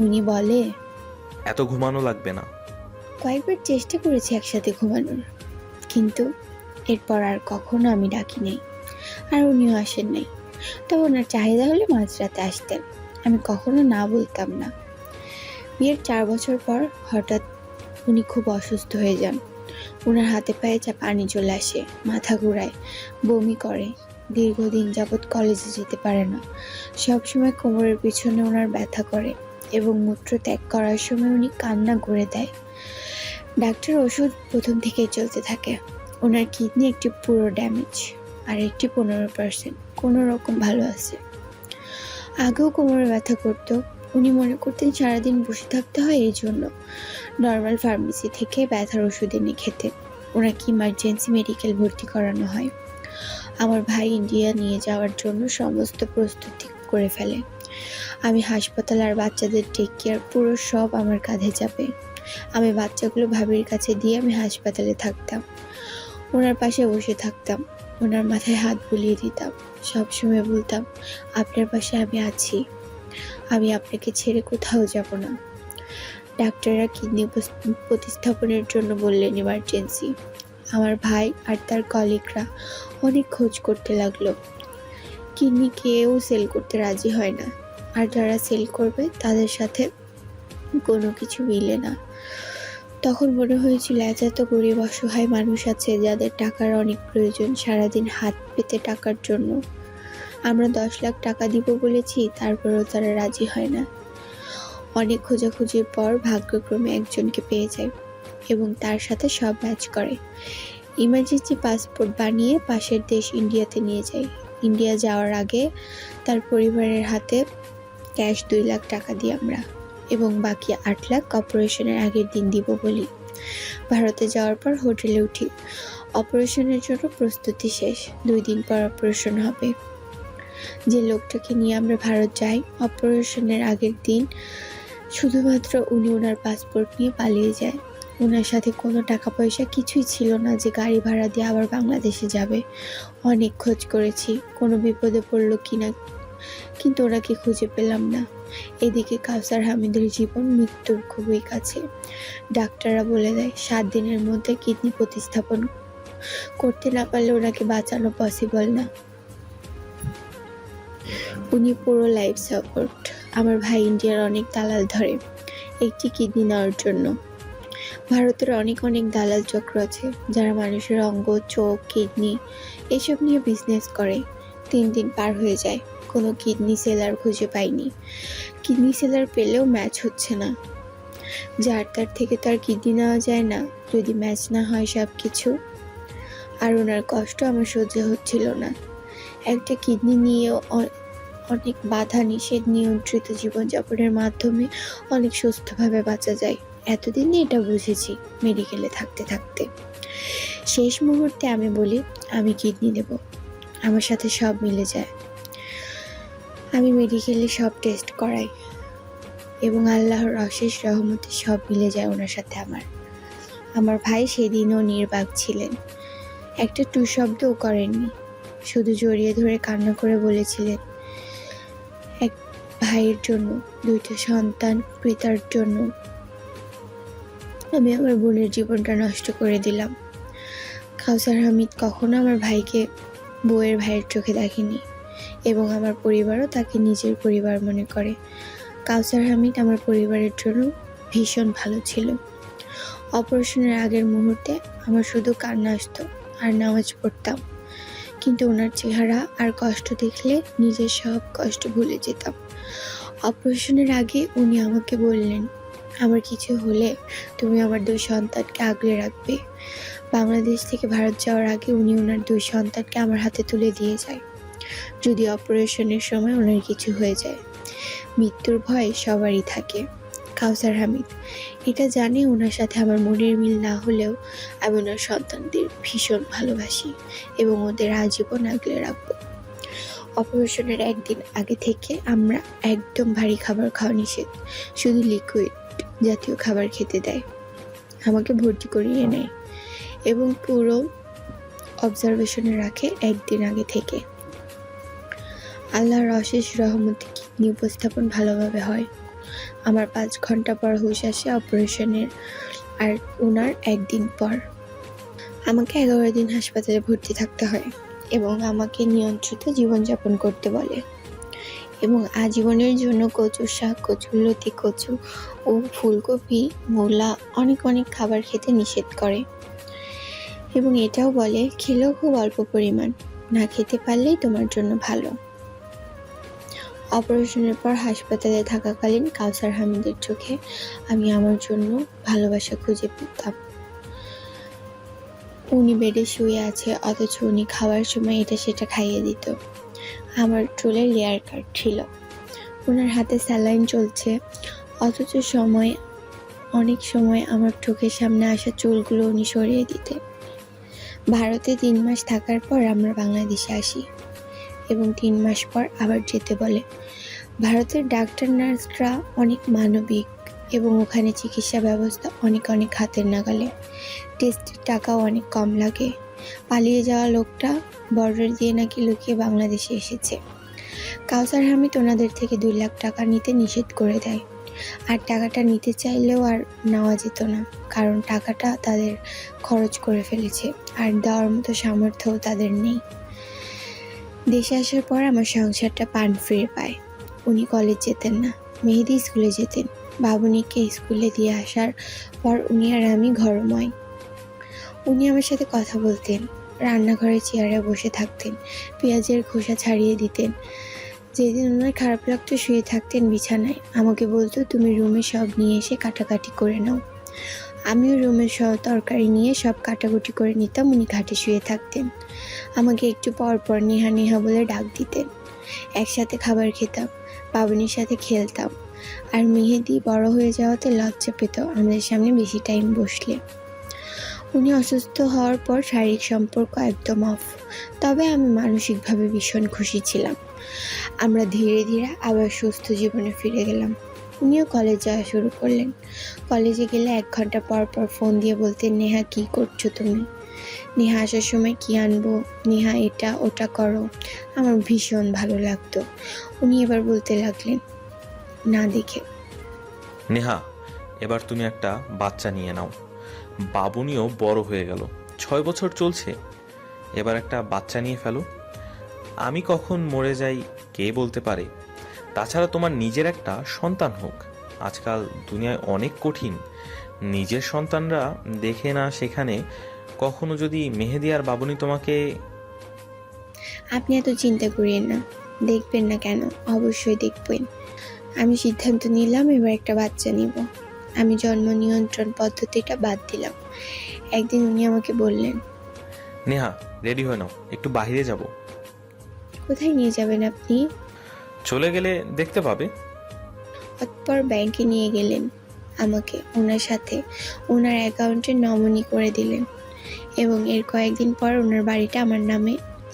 S1: উনি বলে,
S3: এত ঘুমানো লাগবে না।
S1: কয়েকবার চেষ্টা করেছি একসাথে ঘুমানোর, কিন্তু এরপর আর কখনো আমি ডাকি নাই, আর উনিও আসেন নাই। তবে ওনার চাহিদা হলে মাঝরাতে আসতেন, আমি কখনো না বলতাম না। বিয়ের 4 বছর পর হঠাৎ উনি খুব অসুস্থ হয়ে যান। ওনার হাতে পায়ে পানি চলে আসে, মাথা ঘুরায়, বমি করে। দীর্ঘদিন যাবৎ কলেজে যেতে পারে না। সবসময় কোমরের পিছনে ওনার ব্যথা করে এবং মূত্র ত্যাগ করার সময় উনি কান্না করে দেয়। ডাক্তার ওষুধ প্রথম থেকেই চলতে থাকে। ওনার কিডনি একটি পুরো ড্যামেজ আর একটি 15% কোনো রকম ভালো আছে। আগেও কোমরে ব্যথা করতো। উনি মনে করতেন সারাদিন বসে থাকতে হয়, এই জন্য নর্মাল ফার্মেসি থেকে ব্যথার ওষুধ এনে খেতেন। ওনাকে ইমার্জেন্সি মেডিকেল ভর্তি করানো হয়। আমার ভাই ইন্ডিয়া নিয়ে যাওয়ার জন্য সমস্ত প্রস্তুতি করে ফেলে। আমি হাসপাতাল আর বাচ্চাদের টেক কেয়ার পুরো সব আমার কাঁধে যাবে। আমি বাচ্চাগুলো ভাবির কাছে দিয়ে আমি হাসপাতালে থাকতাম, ওনার পাশে বসে থাকতাম, ওনার মাথায় হাত বুলিয়ে দিতাম। সবসময় বলতাম, আপনার পাশে আমি আছি, আমি আপনাকে ছেড়ে কোথাও যাব না। ডাক্তাররা কিডনি প্রতিস্থাপনের জন্য বললেন ইমার্জেন্সি। আমার ভাই আর তার কলিগরা অনেক খোঁজ করতে লাগলো। কিডনি কেউ সেল করতে রাজি হয় না, আর যারা সেল করবে তাদের সাথে কোনো কিছু মিলে না। তখন মনে হয়েছিল এত গরিব অসহায় মানুষ আছে যাদের টাকার অনেক প্রয়োজন, সারাদিন হাত পেতে টাকার জন্য। আমরা 10 লাখ টাকা দিব বলেছি, তারপরেও তারা রাজি হয় না। অনেক খোঁজাখুঁজির পর ভাগ্যক্রমে একজনকে পেয়ে যায় এবং তার সাথে সব ম্যাচ করে। ইমার্জেন্সি পাসপোর্ট বানিয়ে পাশের দেশ ইন্ডিয়াতে নিয়ে যায়। ইন্ডিয়া যাওয়ার আগে তার পরিবারের হাতে ক্যাশ 2 লাখ টাকা দিই আমরা, এবং বাকি 8 লাখ অপারেশনের আগের দিন দিব বলি। ভারতে যাওয়ার পর হোটেলে উঠি। অপারেশনের জন্য প্রস্তুতি শেষ। 2 দিন পর অপারেশন হবে। যে লোকটাকে নিয়ে আমরা ভারত যাই, অপারেশনের আগের দিন শুধুমাত্র উনি ওনার পাসপোর্ট নিয়ে পালিয়ে যায়। ওনার সাথে কোনো টাকা পয়সা কিছুই ছিল না যে গাড়ি ভাড়া দিয়ে আবার বাংলাদেশে যাবে। অনেক খোঁজ করেছি কোনো বিপদে পড়লো কিনা, কিন্তু ওনাকে খুঁজে পেলাম না। এদিকে কাউসার হামিদের জীবন মৃত্যুর খুবই কাছে। ডাক্তাররা বলে দেয় 7 দিনের মধ্যে কিডনি প্রতিস্থাপন করতে না পারলে ওনাকে বাঁচানো পসিবল না। উনি পুরো লাইফ সাপোর্ট। আমার ভাই ইন্ডিয়ার অনেক দালাল ধরে একটি কিডনি নেওয়ার জন্য। ভারতের অনেক দালাল চক্র আছে যারা মানুষের অঙ্গ, চোখ, কিডনি এসব নিয়ে বিজনেস করে। 3 দিন পার হয়ে যায়, কোনো কিডনি সেলার খুঁজে পাইনি। কিডনি সেলার পেলেও ম্যাচ হচ্ছে না। যার তার থেকে তো আর কিডনি নেওয়া যায় না যদি ম্যাচ না হয় সব কিছু। আর ওনার কষ্ট আমার সহ্য হচ্ছিল না। একটা কিডনি নিয়েও অনেক বাধা নিষেধ নিয়ন্ত্রিত জীবনযাপনের মাধ্যমে অনেক সুস্থভাবে বাঁচা যায়। এতদিনে এটা বুঝেছি মেডিকেলে থাকতে থাকতে। শেষ মুহূর্তে আমি বলি আমি কিডনি দেব। আমার সাথে সব মিলে যায়। আমি মেডিকেলে সব টেস্ট করাই এবং আল্লাহর অশেষ রহমতে সব মিলে যায় ওনার সাথে আমার। আমার ভাই সেদিনও নির্বাক ছিলেন। একটা টু শব্দও করেননি, শুধু জড়িয়ে ধরে কান্না করে বলেছিলেন, এক ভাইয়ের জন্য, দুইটা সন্তান পিতার জন্য আমি আমার বোনের জীবনটা নষ্ট করে দিলাম। কাউসার হামিদ কখনো আমার ভাইকে বউয়ের ভাইয়ের চোখে দেখেনি এবং আমার পরিবারও তাকে নিজের পরিবার মনে করে। কাউসার হামিদ আমার পরিবারের জন্য ভীষণ ভালো ছিল। অপারেশনের আগের মুহূর্তে আমার শুধু কান্না আসতো আর নামাজ পড়তাম, কিন্তু ওনার চেহারা আর কষ্ট দেখলে নিজের সব কষ্ট ভুলে যেতাম। অপারেশনের আগে উনি আমাকে বললেন, আমার কিছু হলে তুমি আমার 2 সন্তানকে আগলে রাখবে। বাংলাদেশ থেকে ভারত যাওয়ার আগে উনি ওনার 2 সন্তানকে আমার হাতে তুলে দিয়ে যায়। যদি অপারেশনের সময় ওনার কিছু হয়ে যায়, মৃত্যুর ভয় সবারই থাকে। কাউসার হামিদ এটা জানে ওনার সাথে আমার মনের মিল না হলেও আমি ওনার সন্তানদের ভীষণ ভালোবাসি এবং ওদের আজীবন আগলে রাখবো। অপারেশনের একদিন আগে থেকে আমরা একদম ভারী খাবার খাওয়া নিষেধ, শুধু লিকুইড জাতীয় খাবার খেতে দেয়। আমাকে ভর্তি করিয়ে নেয় এবং পুরো অবজারভেশনে রাখে একদিন আগে থেকে। আল্লাহর অশেষ রহমতে কিডনি উপস্থাপন ভালোভাবে হয়। আমার 5 ঘন্টা পর হুঁশ আসে অপারেশনের, আর ওনার একদিন পর। আমাকে 11 দিন হাসপাতালে ভর্তি থাকতে হয় এবং আমাকে নিয়ন্ত্রিত জীবনযাপন করতে বলে এবং আজীবনের জন্য কচুর শাক, কচুরলতি, কচু ও ফুলকপি, মূলা অনেক খাবার খেতে নিষেধ করে এবং এটাও বলে খেলেও খুব অল্প পরিমাণ, না খেতে পারলেই তোমার জন্য ভালো। অপারেশনের পর হাসপাতালে থাকাকালীন কাউসার হামিদের চোখে আমি আমার জন্য ভালোবাসা খুঁজে পেতাম। উনি বেডে শুয়ে আছে, অথচ উনি খাওয়ার সময় এটা সেটা খাইয়ে দিত। আমার চুলে লেয়ার কাট ছিল, ওনার হাতে স্যালাইন চলছে, অথচ অনেক সময় আমার চোখের সামনে আসা চুলগুলো উনি সরিয়ে দিতেন। ভারতে 3 মাস থাকার পর আমরা বাংলাদেশে আসি এবং 3 মাস পর আবার যেতে বলে। ভারতের ডাক্তার নার্সরা অনেক মানবিক এবং ওখানে চিকিৎসা ব্যবস্থা অনেক হাতের নাগালে। টেস্টের টাকাও অনেক কম লাগে। পালিয়ে যাওয়া লোকটা বর্ডার দিয়ে নাকি লুকিয়ে বাংলাদেশে এসেছে। কাউসার হামিদ ওনাদের থেকে 2 লাখ টাকা নিতে নিষেধ করে দেয়, আর টাকাটা নিতে চাইলেও আর নেওয়া যেত না, কারণ টাকাটা তাদের খরচ করে ফেলেছে আর দেওয়ার মতো সামর্থ্যও তাদের নেই। দেশে আসার পর আমার সংসারটা পান ফিরে পায়। উনি কলেজ যেতেন না, মেহেদি স্কুলে যেতেন। বাবুনিকে স্কুলে দিয়ে আসার পর উনি আর আমি ঘরময়। উনি আমার সাথে কথা বলতেন, রান্নাঘরে চেয়ারে বসে থাকতেন, পেঁয়াজের খোসা ছাড়িয়ে দিতেন। যেদিন ওনার খারাপ লাগতো শুয়ে থাকতেন বিছানায়, আমাকে বলতো তুমি রুমে সব নিয়ে এসে কাটাকাটি করে নাও। আমিও রুমের তরকারি নিয়ে সব কাটাকুটি করে নিতাম। উনি ঘাটে শুয়ে থাকতেন, আমাকে একটু পর নেহা বলে ডাক দিতেন। একসাথে খাবার খেতাম, বাবুনির সাথে খেলতাম। আর মেহেদি বড় হয়ে যাওয়াতে লজ্জা পেত আমাদের সামনে বেশি টাইম বসলে। উনি অসুস্থ হওয়ার পর শারীরিক সম্পর্ক একদম অফ, তবে আমি মানসিকভাবে ভীষণ খুশি ছিলাম। আমরা ধীরে আবার সুস্থ জীবনে ফিরে গেলাম। উনিও কলেজ যাওয়া শুরু করলেন। কলেজে গেলে 1 ঘন্টা পর ফোন দিয়ে বলতেন, নেহা কি করছো তুমি? নেহা আসার সময় কি আনবো? নেহা এটা ওটা করো। আমার ভীষণ ভালো লাগতো। উনি এবার বলতে লাগলেন না দেখে,
S3: নেহা, এবার তুমি একটা বাচ্চা নিয়ে নাও। বাবুনিও বড় হয়ে গেল, 6 বছর চলছে, এবার একটা বাচ্চা নিয়ে ফেলো। আমি কখন মরে যাই কে বলতে পারে। তাছাড়া তোমার নিজের একটা সন্তান হোক। আজকাল দুনিয়ায় অনেক কঠিন, নিজের সন্তানরা দেখে না সেখানে কখনো যদি মেহেদি আর বাবুনি তোমাকে।
S1: আপনি এত চিন্তা করিয়েন না, দেখবেন না কেন, অবশ্যই দেখবেন। আমি সিদ্ধান্ত নিলাম এবার একটা বাচ্চা নিব। আমি জন্ম নিয়ন্ত্রণ পদ্ধতিটা বাদ দিলাম। একদিন উনি আমাকে বললেন,
S3: নেহা রেডি হয়ে নাও, একটু বাইরে যাব।
S1: কোথায় নিয়ে যাবেন আপনি?
S3: চলে গেলে দেখতে পাবে।
S1: অতঃপর ব্যাংকে নিয়ে গেলেন আমাকে, ওনার সাথে ওনার অ্যাকাউন্টে নমিনি করে দিলেন এবং এর কয়েকদিন পর ওনার বাড়িটা আমার নামে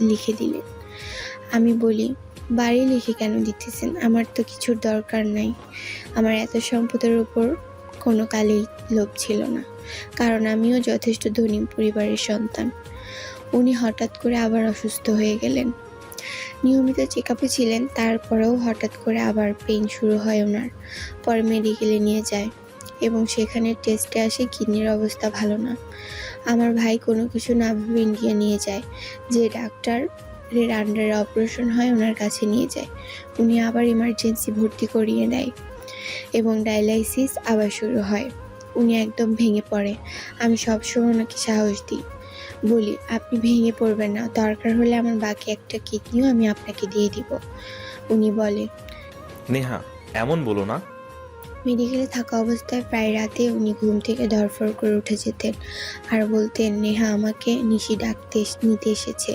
S1: লিখে দিলেন। আমি বলি, বাড়ি লিখে কেন দিতেছেন? আমার তো কিছুর দরকার নাই। আমার এত সম্পদের উপর কোনো কালেই লোভ ছিল না, কারণ আমিও যথেষ্ট ধনী পরিবারের সন্তান। উনি হঠাৎ করে আবার অসুস্থ হয়ে গেলেন। নিয়মিত চেক আপে ছিলেন, তারপরেও হঠাৎ করে আবার পেইন শুরু হয় ওনার। পরে মেডিকেলে নিয়ে যায় এবং সেখানে টেস্টে আসে কিডনির অবস্থা ভালো না। আমার ভাই কোনো কিছু না ভেবে ইন্ডিয়া নিয়ে যায়, যে ডাক্তারের আন্ডারে অপারেশন হয় ওনার কাছে নিয়ে যায়। উনি আবার ইমার্জেন্সি ভর্তি করিয়ে দেয় এবং ডায়ালাইসিস আবার শুরু হয়। উনি একদম ভেঙে পড়ে। আমি সবসময় ওনাকে সাহস দিই, বলি আপনি ভেঙে পড়বেন না, দরকার হলে আমার বাকি একটা কিডনিও আমি আপনাকে দিয়ে দিব। উনি বলে,
S3: নেহা এমন বলো না।
S1: মেডিকেলে থাকা অবস্থায় প্রায় রাতে উনি ঘুম থেকে ধরফর করে উঠে যেতেন আর বলতেন, নেহা আমাকে নিশি ডাকতে নিতে এসেছে।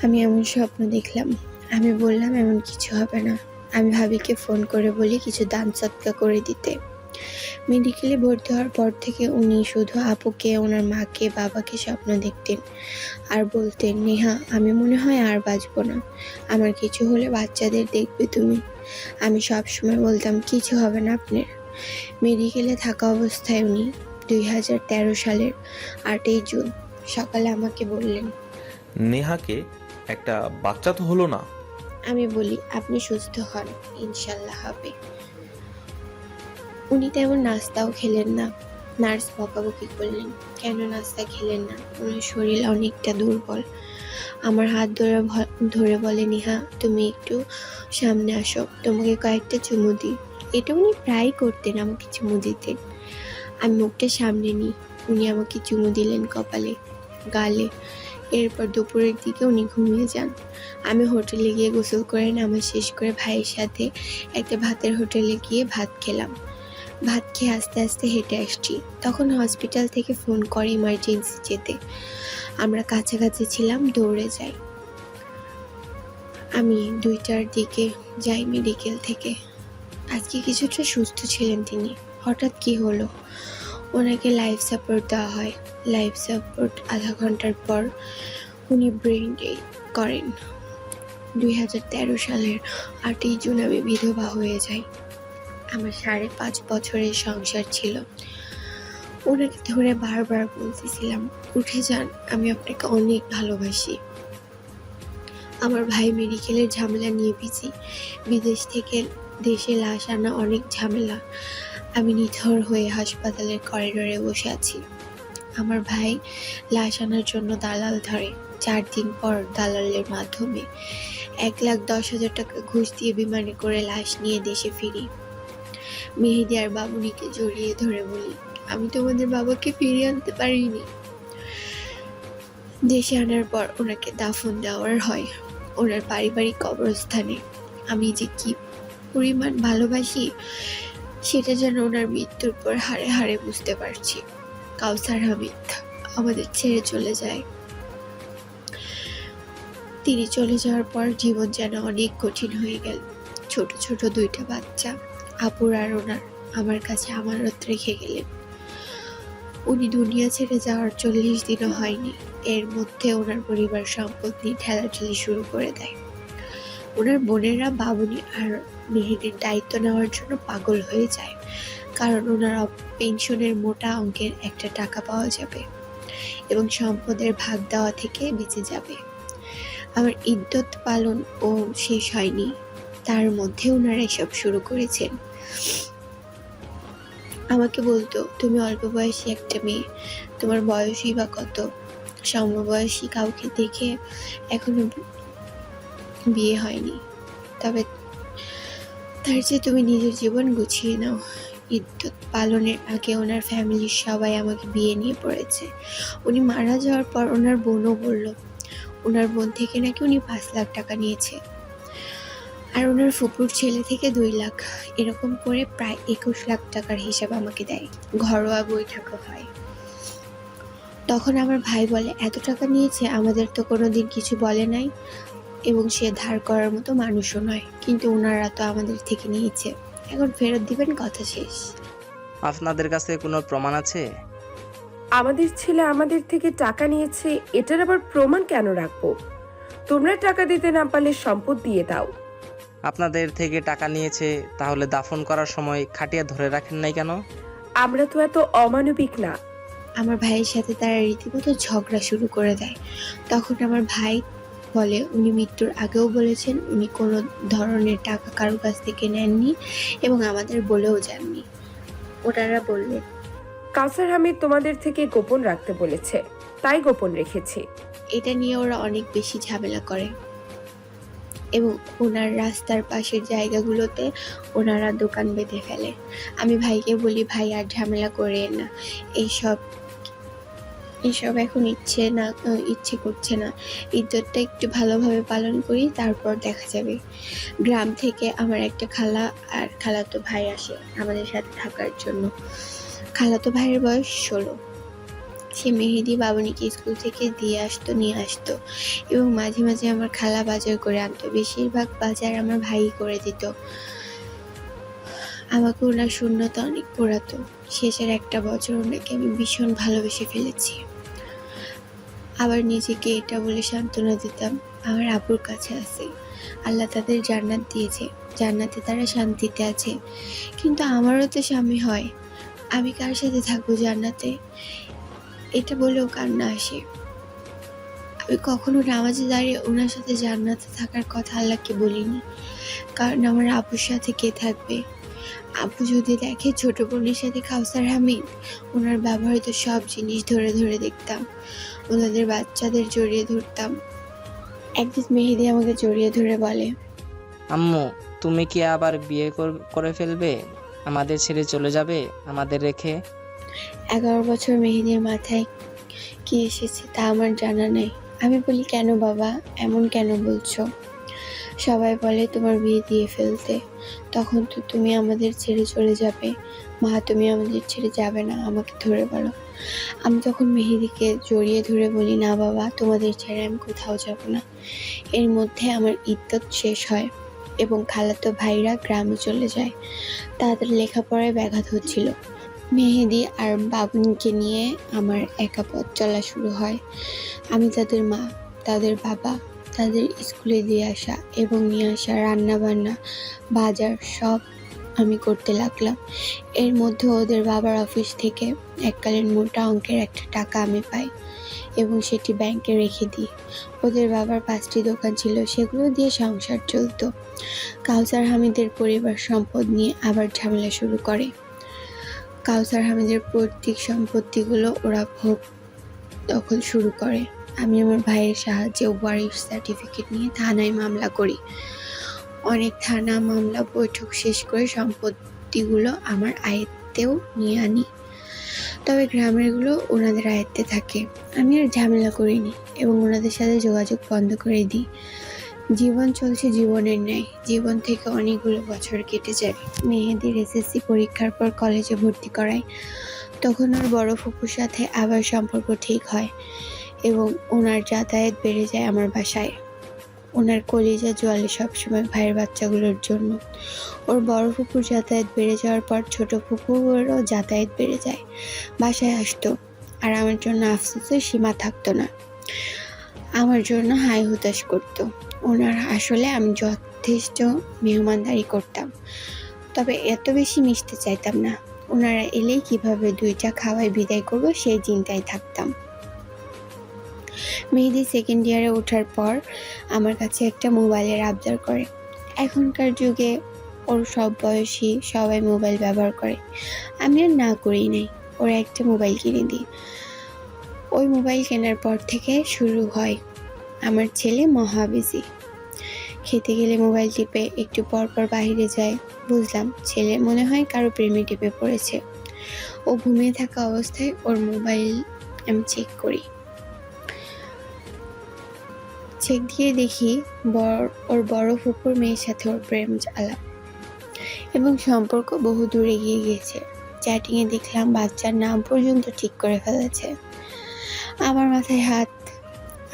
S1: আমি এমন স্বপ্ন দেখলাম। আমি বললাম এমন কিছু হবে না, আমি ভাবিকে ফোন করে বলি কিছু দান সৎকা করে দিতে। মেডিকেলে ভর্তি হওয়ার পর থেকে উনি শুধু আপুকে, ওনার মাকে, বাবাকে স্বপ্ন দেখতেন আর বলতেন, নেহা আমি মনে হয় আর বাঁচবো না, আমার কিছু হলে বাচ্চাদের দেখবে তুমি। আমি সব সময় বলতাম কিছু হবে না আপনার। মেডিকেলে থাকা অবস্থায় উনি 2013 সালের 8ই জুন সকালে আমাকে বললেন,
S3: নেহাকে একটা বাচ্চা তো হলো না।
S1: আমি বলি আপনি সুস্থ হন, ইনশাল্লাহ হবে। উনি তেমন নাস্তাও খেলেন না। নার্স বকাবকি করলেন, কেন নাস্তা খেলেন না, ওনার শরীর অনেকটা দুর্বল। আমার হাত ধরে বলে, নেহা তুমি একটু সামনে আসো, তোমাকে কয়েকটা চুমু দিই। এটা উনি প্রায় করতেন, আমাকে চুমু দিতেন। আমি মুখটা সামনে নিই, উনি আমাকে চুমু দিলেন কপালে, গালে। এরপর দুপুরের দিকে উনি ঘুমিয়ে যান। আমি হোটেলে গিয়ে গোসল করে নামাজ শেষ করে ভাইয়ের সাথে একটা ভাতের হোটেলে গিয়ে ভাত খেলাম। ভাত খেয়ে আস্তে আস্তে হেঁটে আসছি, তখন হসপিটাল থেকে ফোন করে ইমার্জেন্সি যেতে। আমরা কাছাকাছি ছিলাম, দৌড়ে যাই। আমি 2টার দিকে যাই মেডিকেল থেকে। আজকে কিছুটা সুস্থ ছিলেন তিনি। হঠাৎ কি হলো, ওনাকে লাইফ সাপোর্ট দেওয়া হয়। লাইফ সাপোর্ট আধা ঘন্টার পর উনি ব্রেন ডেড করেন। 2013 সালের 8ই জুন আমি বিধবা হয়ে যাই। আমার 5.5 বছরের সংসার ছিল। ওনাকে ধরে বারবার বলতেছিলাম, উঠে যান, আমি আপনাকে অনেক ভালোবাসি। আমার ভাই মেডিকেলের ঝামেলা নিয়ে বিজি। বিদেশ থেকে দেশে লাশ আনা অনেক ঝামেলা। আমি নিথর হয়ে হাসপাতালের করিডোরে বসে আছি। আমার ভাই লাশ আনার জন্য দালাল ধরে। 4 দিন পর দালালের মাধ্যমে 1,10,000 টাকা ঘুষ দিয়ে বিমানে করে লাশ নিয়ে দেশে ফিরি। মেহেদি আর বাবুনিকে জড়িয়ে ধরে বলি, আমি তোমাদের বাবাকে ফিরিয়ে আনতে পারিনি। দেশে আনার পর ওনাকে দাফন দেওয়ার হয় ওনার পারিবারিক কবরস্থানে। আমি যে কি পরিমাণ ভালোবাসি সেটা যেন ওনার মৃত্যুর পর হাড়ে হাড়ে বুঝতে পারছি। কাউসার হামিদ আমাদের ছেড়ে চলে যায়। তিনি চলে যাওয়ার পর জীবন যেন অনেক কঠিন হয়ে গেল। ছোট ছোট 2টা বাচ্চা, আপুর আর ওনার, আমার কাছে আমানত রেখে গেলেন। উনি দুনিয়া ছেড়ে যাওয়ার 40 দিনও হয়নি, এর মধ্যে ওনার পরিবার সম্পদ নিয়ে ঠেলাঠেলি শুরু করে দেয়। ওনার বোনেরা বাবুনি আর মেহেদির দায়িত্ব নেওয়ার জন্য পাগল হয়ে যায়, কারণ ওনার পেনশনের মোটা অঙ্কের একটা টাকা পাওয়া যাবে এবং সম্পদের ভাগ দেওয়া থেকে বেঁচে যাবে। আমার ইদ্যত পালন ও শেষ হয়নি, তার মধ্যে ওনারা এসব শুরু করেছেন। আমাকে বলতো, তুমি অল্প বয়সী একটা মেয়ে, তোমার বয়সই বা কত, সমবয়সী কাউকে দেখে এখনো বিয়ে হয়নি, তবে তার চেয়ে তুমি নিজের জীবন গুছিয়ে নাও। ইদ্যত পালনের আগে ওনার ফ্যামিলির সবাই আমাকে বিয়ে নিয়ে পড়েছে। উনি মারা যাওয়ার পর ওনার বোনও বলল, ওনার বোন থেকে নাকি উনি 5 লাখ টাকা নিয়েছে, আর ওনার ফুপুর ছেলে থেকে 2 লাখ, এরকম করে প্রায় 21 লাখ টাকার হিসাব আমাকে দেয়। ঘরোয়া বৈঠকও হয়। তখন আমার ভাই বলে, এত টাকা নিয়েছে, আমাদের তো কোনোদিন কিছু বলে নাই এবং সে ধার করার মতো মানুষও নয়, কিন্তু ওনারা তো আমাদের থেকে নিয়েছে, এখন ফেরত দিবেন, কথা শেষ।
S5: আপনাদের কাছে কোনো প্রমাণ আছে?
S6: আমাদের ছেলে আমাদের থেকে টাকা নিয়েছে, এটার আবার প্রমাণ কেন রাখবো? তোমরা টাকা দিতে না পারলে সম্পদ দিয়ে দাও।
S5: আপনাদের থেকে টাকা নিয়েছে, তাহলে দাফন করার সময় খাটিয়া ধরে রাখেন নাই কেন?
S6: আমরা তো এত অমানবিক না।
S1: আমার ভাইয়ের সাথে তারা রীতিমতো ঝগড়া শুরু করে দেয়। তখন আমার ভাই বলে উনি মৃত্যুর আগেও বলেছেন উনি কোনো ধরনের টাকা কারো কাছ থেকে নেননি এবং আমাদের বলেও যাননি। ওনারা বললেন
S6: কাউসার হামিদ তোমাদের থেকে গোপন রাখতে বলেছে, তাই গোপন রেখেছি।
S1: এটা নিয়ে ওরা অনেক বেশি ঝামেলা করে এবং ওনার রাস্তার পাশের জায়গাগুলোতে ওনারা দোকান বেঁধে ফেলে। আমি ভাইকে বলি ভাই আর ঝামেলা করে না, এইসব এসব এখন ইচ্ছে করছে না, ইজ্জতটা একটু ভালোভাবে পালন করি, তারপর দেখা যাবে। গ্রাম থেকে আমার একটা খালা আর খালাতো ভাই আসে আমাদের সাথে থাকার জন্য। খালাতো ভাইয়ের বয়স 16। সে মেহেদি বাবুনিকে স্কুল থেকে নিয়ে আসতো এবং মাঝে মাঝে আমার খালা বাজার করে আনতো। বেশিরভাগ বাজার আমার ভাই করে দিত। আমাকে ওনার শূন্যতা অনেক পোড়াতো। শেষের একটা বছর ওনাকে আমি ভীষণ ভালোবেসে ফেলেছি। আবার নিজেকে এটা বলে সান্ত্বনা দিতাম আমার আব্বুর কাছে আছে, আল্লাহ তাদের জান্নাত দিয়েছে, জান্নাতে তারা শান্তিতে আছে। কিন্তু আমারও তো স্বামী হয়, আমি কার সাথে থাকবো জান্নাতে? এটা বলেও কান্না আসে। আমি কখনো নামাজে দাঁড়িয়ে ওনার সাথে জান্নাতে থাকার কথা আল্লাহকে বলিনি, কারণ আমার আব্বুর সাথে কে থাকবে? আব্বু যদি দেখে ছোট বোনের সাথে কাউসার হামিদ, ওনার ব্যবহৃত সব জিনিস ধরে ধরে দেখতাম, ওনাদের বাচ্চাদের জড়িয়ে ধরতাম। একদিন মেহেদি আমাকে জড়িয়ে ধরে বলে,
S5: আম্মু, তুমি কি আবার বিয়ে করে ফেলবে? আমাদের ছেড়ে চলে যাবে আমাদের রেখে?
S1: 11 বছর মেহেদির মাথায় কি এসেছে তা আমার জানা নেই। আমি বলি কেন বাবা, এমন কেন বলছো? সবাই বলে তোমার বিয়ে দিয়ে ফেলতে, তখন তো তুমি আমাদের ছেড়ে চলে যাবে। মা তুমি আমাদের ছেড়ে যাবে না, আমাকে ধরে বলো। আমি তখন মেহেদিকে জড়িয়ে ধরে বলি না বাবা, তোমাদের ছেড়ে আমি কোথাও যাব না। এর মধ্যে আমার ইদ্যত শেষ হয় এবং খালাতো ভাইরা গ্রামে চলে যায়। তাদের লেখাপড়ায় ব্যাঘাত হচ্ছিল। মেহেদি আর বাবুনিকে নিয়ে আমার একা পথ চলা শুরু হয়। আমি তাদের মা, তাদের বাবা, তাদের স্কুলে দিয়ে আসা এবং নিয়ে আসা, রান্না বান্না, বাজার সব আমি করতে লাগলাম। এর মধ্যে ওদের বাবার অফিস থেকে এককালীন মোটা অঙ্কের একটা টাকা আমি পাই এবং সেটি ব্যাংকে রেখে দিই। ওদের বাবার 5টি দোকান ছিল, সেগুলো দিয়ে সংসার চলতো। কাউসার হামিদের পরিবার সম্পদ নিয়ে আবার ঝামেলা শুরু করে। কাউসার হামিদের পৈতৃক সম্পত্তিগুলো ওরা ভোগ দখল শুরু করে। আমি আমার ভাইয়ের সাহায্যে ওয়ারিশ সার্টিফিকেট নিয়ে থানায় মামলা করি। অনেক থানা মামলা বৈঠক শেষ করে সম্পত্তিগুলো আমার আয়ত্তেও নিয়ে আনি, তবে গ্রামেরগুলো ওনাদের আয়ত্তে থাকে। আমি আর ঝামেলা করিনি এবং ওনাদের সাথে যোগাযোগ বন্ধ করে দিই। জীবন চলছে জীবনের ন্যায়। জীবন থেকে অনেকগুলো বছর কেটে যায়। মেহেদির এসএসসি পরীক্ষার পর কলেজে ভর্তি করায়। তখন ওর বড় ফুপুর সাথে আবার সম্পর্ক ঠিক হয় এবং ওনার যাতায়াত বেড়ে যায় আমার বাসায়। ওনার কলিজা জোয়ালে সবসময় ভাইয়ের বাচ্চাগুলোর জন্য। ওর বড় ফুপুর যাতায়াত বেড়ে যাওয়ার পর ছোট ফুপুরও যাতায়াত বেড়ে যায়, বাসায় আসতো। আর আমার জন্য আফসোসের সীমা থাকতো না, আমার জন্য হাই হুতাশ করতো। ওনার আসলে আমি যথেষ্ট মেহমানদারি করতাম, তবে এত বেশি মিশতে চাইতাম না। ওনারা এলেই কিভাবে 2টা খাওয়ায় বিদায় করব সেই চিন্তায় থাকতাম। মেহেদি সেকেন্ড ইয়ারে ওঠার পর আমার কাছে একটা মোবাইলের আবদার করে। এখনকার যুগে ওর সব বয়সী সবাই মোবাইল ব্যবহার করে, আমি আর না করি নাই। ওরা একটা মোবাইল কিনে দিই। ওই মোবাইল কেনার পর থেকে শুরু হয় আমার ছেলে মহা বিজি। খেতে গেলে মোবাইল টিপে, একটু পর পর বাইরে যায়। বুঝলাম ছেলে মনে হয় কারো প্রেমে টিপে পড়েছে। ও ঘুমিয়ে থাকা অবস্থায় ওর মোবাইল আমি চেক করি। চেক দিয়ে দেখি ওর বড় ফুপুর মেয়ের সাথে ওর প্রেম আলাপ এবং সম্পর্ক বহু দূরে এগিয়ে গিয়েছে। চ্যাটিংয়ে দেখলাম বাচ্চার নাম পর্যন্ত ঠিক করে ফেলেছে। আমার মাথায় হাত।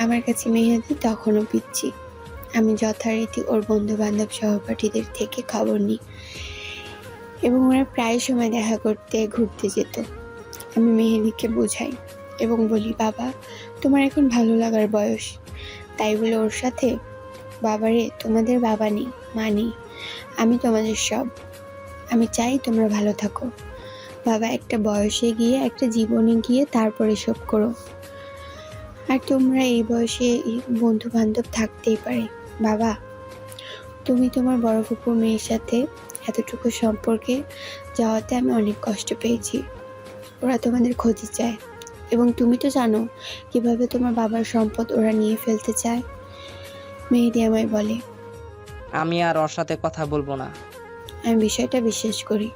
S1: আমার কাছে মেহেদি তখনও পিচ্ছি। আমি যথারীতি ওর বন্ধু বান্ধব সহপাঠীদের থেকে খবর নিই এবং ওরা প্রায় সময় দেখা করতে ঘুরতে যেত। আমি মেহেদিকে বোঝাই এবং বলি বাবা, তোমার এখন ভালো লাগার বয়স, তাই বলে ওর সাথে। বাবারে, তোমাদের বাবা নেই, মা নেই, আমি তোমাদের সব। আমি চাই তোমরা ভালো থাকো। বাবা, একটা বয়সে গিয়ে, একটা জীবনে গিয়ে তারপরে সব করো। আর তোমরা এই বয়সে বন্ধু বান্ধব থাকতেই পারে। বাবা, তুমি তোমার বড় ফুপুর মেয়ের সাথে এতটুকু সম্পর্কে যাওয়াতে আমি অনেক কষ্ট পেয়েছি। ওরা তোমাদের ক্ষতি চায়, এবং তুমি তো জানো কিভাবে তোমার বাবার সম্পদ ওরা নিয়ে ফেলতে চায়। মেহেদি আমায় বলে,
S5: আমি আর ওর সাথে কথা বলবো না।
S1: আমি বিষয়টা বিশ্বাস করি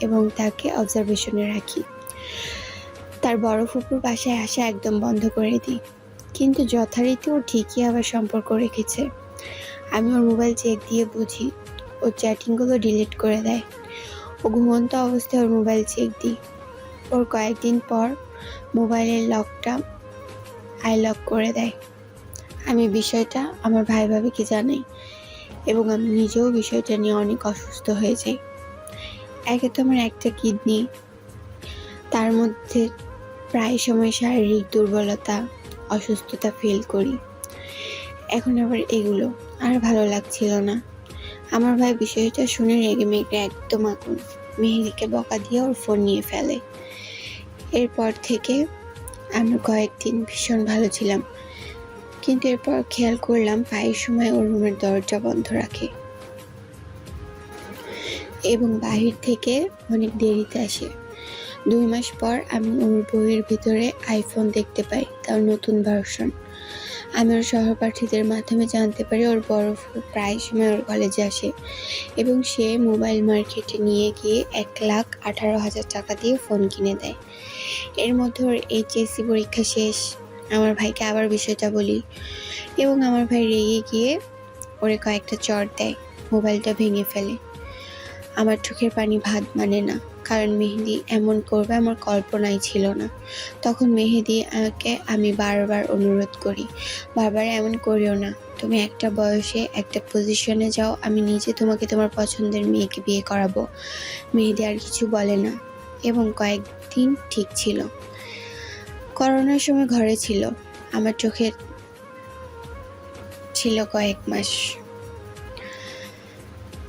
S1: এবং তাকে অবজারভেশনে রাখি। তার বড় ফুপুর বাসায় আসা একদম বন্ধ করে দিই, কিন্তু যথারীতি ও ঠিকই আবার সম্পর্ক রেখেছে। আমি ওর মোবাইল চেক দিয়ে বুঝি ওর চ্যাটিংগুলো ডিলিট করে দেয়। ও ঘুমন্ত অবস্থায় ওর মোবাইল চেক দিই। ওর কয়েকদিন পর মোবাইলের লকটা আইলক করে দেয়। আমি বিষয়টা আমার ভাই ভাবিকে জানাই এবং আমি নিজেও বিষয়টা নিয়ে অনেক অসুস্থ হয়ে যাই। একে তো আমার একটা কিডনি, তার মধ্যে প্রায় সময় শারীরিক দুর্বলতা, অসুস্থতা ফিল করি। এখন আবার এগুলো আর ভালো লাগছিল না। আমার ভাই বিষয়টা শুনে রেগে মেগে একদম আগুন। মেহেদিকে বকা দিয়ে ওর ফোন নিয়ে ফেলে। এরপর থেকে আমরা কয়েকদিন ভীষণ ভালো ছিলাম, কিন্তু এরপর খেয়াল করলাম প্রায় সময় ওর রুমের দরজা বন্ধ রাখে এবং বাহির থেকে অনেক দেরিতে আসে। 2 মাস পর আমি ওর বইয়ের ভিতরে আইফোন দেখতে পাই, তার নতুন ভার্সন। আমি ওর সহপাঠীদের মাধ্যমে জানতে পারি ওর বড় ফুপু প্রায় সময় ওর কলেজে আসে এবং সে মোবাইল মার্কেটে নিয়ে গিয়ে 1,18,000 টাকা দিয়ে ফোন কিনে দেয়। এর মধ্যে ওর এইচএসসি পরীক্ষা শেষ। আমার ভাইকে আবার বিষয়টা বলি এবং আমার ভাই রেগে গিয়ে ওরে কয়েকটা চড় দেয়, মোবাইলটা ভেঙে ফেলে। আমার চোখের পানি ভাত মানে না, কারণ মেহেদি এমন করবে আমার কল্পনাই ছিল না। তখন মেহেদিকে আমি বারবার অনুরোধ করি, বারবার এমন করিও না, তুমি একটা বয়সে একটা পজিশনে যাও, আমি নিজে তোমাকে তোমার পছন্দের মেয়েকে বিয়ে করাবো। মেহেদি আর কিছু বলে না এবং কয়েকদিন ঠিক ছিল। করোনার সময় ঘরে ছিল। আমার চোখের ছিল কয়েক মাস।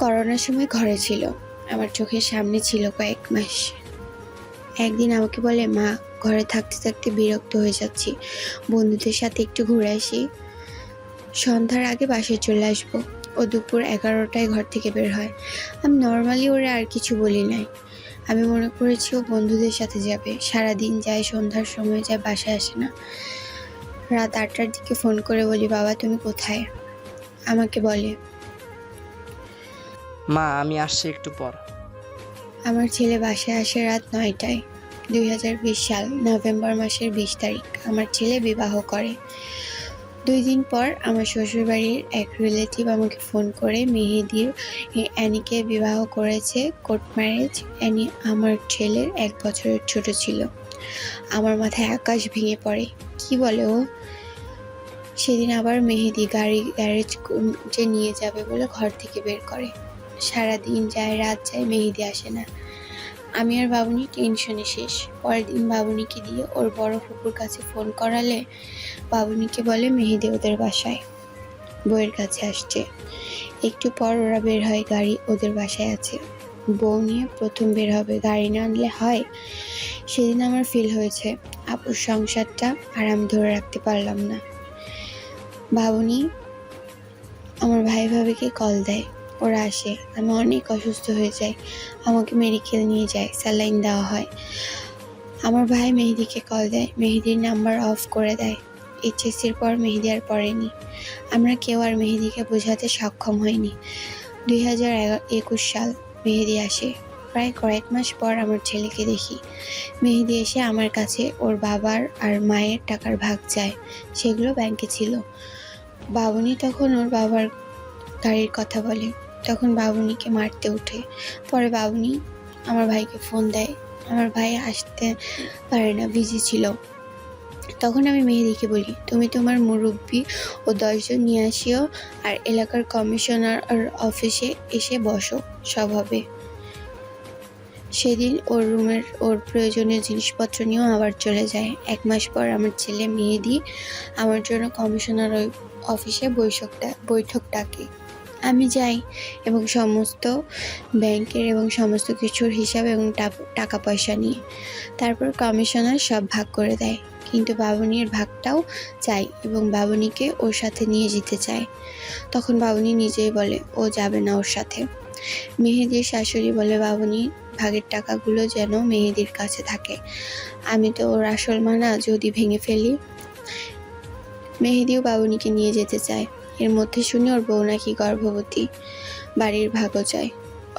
S1: করোনার সময় ঘরে ছিল, আমার চোখের সামনে ছিল কয়েক মাস। একদিন আমাকে বলে, মা, ঘরে থাকতে থাকতে বিরক্ত হয়ে যাচ্ছি, বন্ধুদের সাথে একটু ঘুরে আসি, সন্ধ্যার আগে বাসায় চলে আসবো। ও দুপুর 11টায় ঘর থেকে বের হয়। আমি নর্মালি ওরা আর কিছু বলি নাই। আমি মনে করেছি ও বন্ধুদের সাথে যাবে। সারাদিন যায়, সন্ধ্যার সময় যায়, বাসায় আসে না। রাত 8টার দিকে ফোন করে বলি, বাবা তুমি কোথায়? আমাকে বলে,
S5: মা, আমি আসছি একটু পর।
S1: আমার ছেলে বাসায় আসে রাত 9টায়। 2020 সাল নভেম্বর মাসের 20 তারিখ আমার ছেলে বিবাহ করে। 2 দিন পর আমার শ্বশুরবাড়ির এক রিলেটিভ আমাকে ফোন করে মেহেদির অ্যানিকে বিবাহ করেছে, কোর্ট ম্যারেজ। অ্যানি আমার ছেলের 1 বছরের ছোট ছিল। আমার মাথায় আকাশ ভেঙে পড়ে। কি বলে ও? সেদিন আবার মেহেদি গাড়ি গ্যারেজে নিয়ে যাবে বলে ঘর থেকে বের করে। সারাদিন যায়, রাত যায়, মেহেদি আসে না। আমি আর বাবুনি টেনশনে শেষ। পরের দিন বাবুনিকে দিয়ে ওর বড় ফুপুর কাছে ফোন করালে বাবুনিকে বলে মেহেদি ওদের বাসায় বউয়ের কাছে আসছে। একটু পর ওরা বের হয়, গাড়ি ওদের বাসায় আছে। বউ নিয়ে প্রথম বের হবে, গাড়ি না আনলে হয়? সেদিন আমার ফিল হয়েছে আপুর সংসারটা আর আমি ধরে রাখতে পারলাম না। বাবুনি আমার ভাই ভাবিকে কল দেয়, ওরা আসে। আমি অনেক অসুস্থ হয়ে যাই, আমাকে মেডিকেল নিয়ে যায়, স্যালাইন দেওয়া হয়। আমার ভাই মেহেদিকে কল দেয়, মেহেদির নাম্বার অফ করে দেয়। এইচএসসির পর মেহেদি আর পড়েনি। আমরা কেউ আর মেহেদিকে বোঝাতে সক্ষম হয়নি। 2021 সাল মেহেদি আসে। প্রায় কয়েক মাস পর আমার ছেলেকে দেখি। মেহেদি এসে আমার কাছে ওর বাবার আর মায়ের টাকার ভাগ চায়, সেগুলো ব্যাংকে ছিল। বাবুনি তখন ওর বাবার গাড়ির কথা বলে, তখন বাবুনিকে মারতে ওঠে। পরে বাবুনি আমার ভাইকে ফোন দেয়, আমার ভাই আসতে পারে না, বিজি ছিল। তখন আমি মেহেদিকে বলি, তুমি তোমার মুরব্বি ও 10 জন নিয়ে আসিও আর এলাকার কমিশনার অফিসে এসে বসো, সব হবে। সেদিন ওর রুমের ওর প্রয়োজনীয় জিনিসপত্র নিয়েও আবার চলে যায়। 1 মাস পর আমার ছেলে মেহেদি আমার জন্য কমিশনার অফিসে বৈঠক ডাকে। আমি যাই এবং সমস্ত ব্যাংকের এবং সমস্ত কিছুর হিসাব এবং টাকা পয়সা নিয়ে তারপর কমিশনার সব ভাগ করে দেয়। কিন্তু বাবুনির ভাগটাও চাই এবং বাবুনিকে ওর সাথে নিয়ে যেতে চায়। তখন বাবুনি নিজেই বলে ও যাবে না ওর সাথে। মেহেদির শাশুড়ি বলে বাবুনি ভাগের টাকাগুলো যেন মেহেদির কাছে থাকে, আমি তো ওর আসল মা না, যদি ভেঙে ফেলি। মেহেদিও বাবুনিকে নিয়ে যেতে চায়। এর মধ্যে শুনি ওর বউ নাকি গর্ভবতী, বাড়ির ভাগও চায়,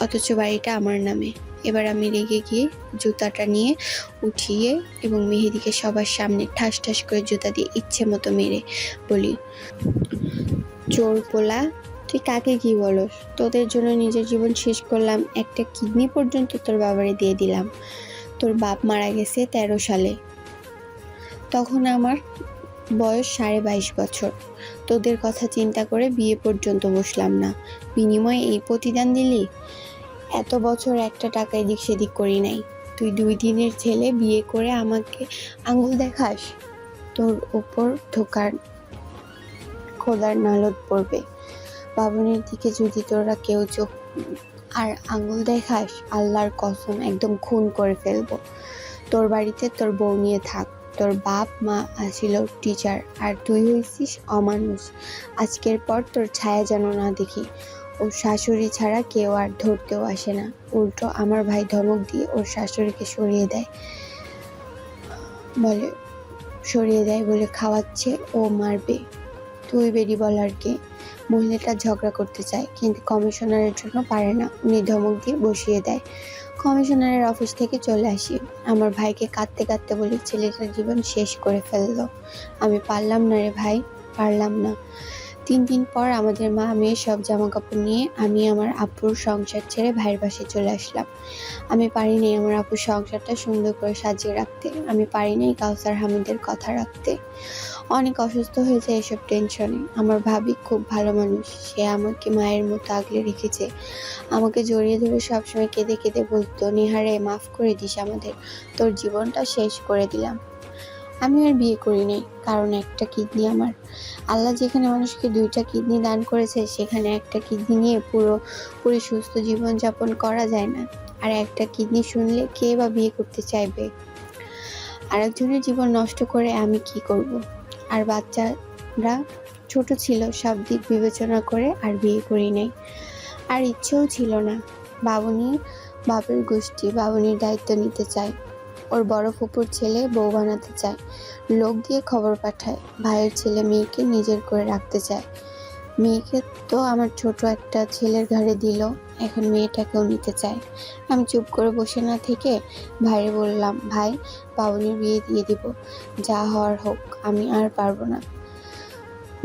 S1: অথচ বাড়িটা আমার নামে। এবার আমি রেগে গিয়ে জুতাটা নিয়ে উঠিয়ে এবং মেহেদিকে সবার সামনে ঠাস ঠাস করে জুতা দিয়ে ইচ্ছে মতো মেরে বলি, চোর পোলা, তুই কাকে কি বলস? তোদের জন্য নিজের জীবন শেষ করলাম, একটা কিডনি পর্যন্ত তোর বাবারে দিয়ে দিলাম। তোর বাপ মারা গেছে 13 সালে, তখন আমার বয়স 22.5 বছর। তোদের কথা চিন্তা করে বিয়ে পর্যন্ত বসলাম না, বিনিময়ে এই প্রতিদান দিলি? এত বছর একটা টাকা এদিক সেদিক করি নাই। তুই 2 দিনের ছেলে বিয়ে করে আমাকে আঙ্গুল দেখাস? তোর ওপর ধোকার খোদার নালত পড়বে। বাবুনির দিকে যদি তোরা কেউ চোখ আর আঙ্গুল দেখাস, আল্লাহর কসম একদম খুন করে ফেলবো। তোর বাড়িতে তোর বউ নিয়ে থাক। তোর বাপ মা আসিল টিচার আর তুই হইছিস অমানুষ। আজকের পর তোর ছায়া যেন না দেখি। ওর শাশুড়ি ছাড়া কেউ আর ধরতেও আসে না। উল্টো আমার ভাই ধমক দিয়ে ওর শাশুড়িকে সরিয়ে দেয় বলে খাওয়াচ্ছে ও মারবে। তুই বেরি বলার কে? মহিলাটা ঝগড়া করতে চায় কিন্তু কমিশনারের জন্য পারে না, উনি ধমক দিয়ে বসিয়ে দেয়। কমিশনারের অফিস থেকে চলে আসি। আমার ভাইকে কাঁদতে কাঁদতে বলি ছেলেটার জীবন শেষ করে ফেললো। আমি পারলাম না রে ভাই, পারলাম না। 3 দিন পর আমাদের মা মেয়ে সব জামা কাপড় নিয়ে আমি আমার আপুর সংসার ছেড়ে ভাইয়ের বাসায় চলে আসলাম। আমি পারিনি আমার আপুর সংসারটা সুন্দর করে সাজিয়ে রাখতে, আমি পারিনি কাউসার হামিদের কথা রাখতে। অনেক অসুস্থ হয়ে যায় এসব টেনশনে। আমার ভাবি খুব ভালো মানুষ, সে আমাকে মায়ের মতো আগলে রেখেছে। আমাকে জড়িয়ে ধরে সবসময় কেঁদে কেঁদে বলতো, নেহারে মাফ করে দিস আমাদের, তোর জীবনটা শেষ করে দিলাম। আমি আর বিয়ে করি নাই, কারণ একটা কিডনি আমার। আল্লাহ যেখানে মানুষকে 2টা কিডনি দান করেছে, সেখানে একটা কিডনি নিয়ে পুরোপুরি সুস্থ জীবনযাপন করা যায় না। আর একটা কিডনি শুনলে কে বা বিয়ে করতে চাইবে? আরেকজনের জীবন নষ্ট করে আমি কি করব? আর বাচ্চারা ছোট ছিল, সব দিক বিবেচনা করে আর বিয়ে করি নাই। আর ইচ্ছেও ছিল না। বাবুনি বাপের গোষ্ঠী বাবুনির দায়িত্ব নিতে চায়, ওর বড় ফুপুর ছেলে বউ বানাতে চায়, লোক দিয়ে খবর পাঠায়। ভাইয়ের ছেলে মেয়েকে নিজের করে রাখতে চায়। মেয়েকে তো আমার ছোট একটা ছেলের ঘাড়ে দিল, এখন মেয়েটাকেও নিতে চায়। আমি চুপ করে বসে না থেকে ভাইরে বললাম, ভাই বাবুনির বিয়ে দিয়ে দিব, যা হওয়ার হোক, আমি আর পারবো না।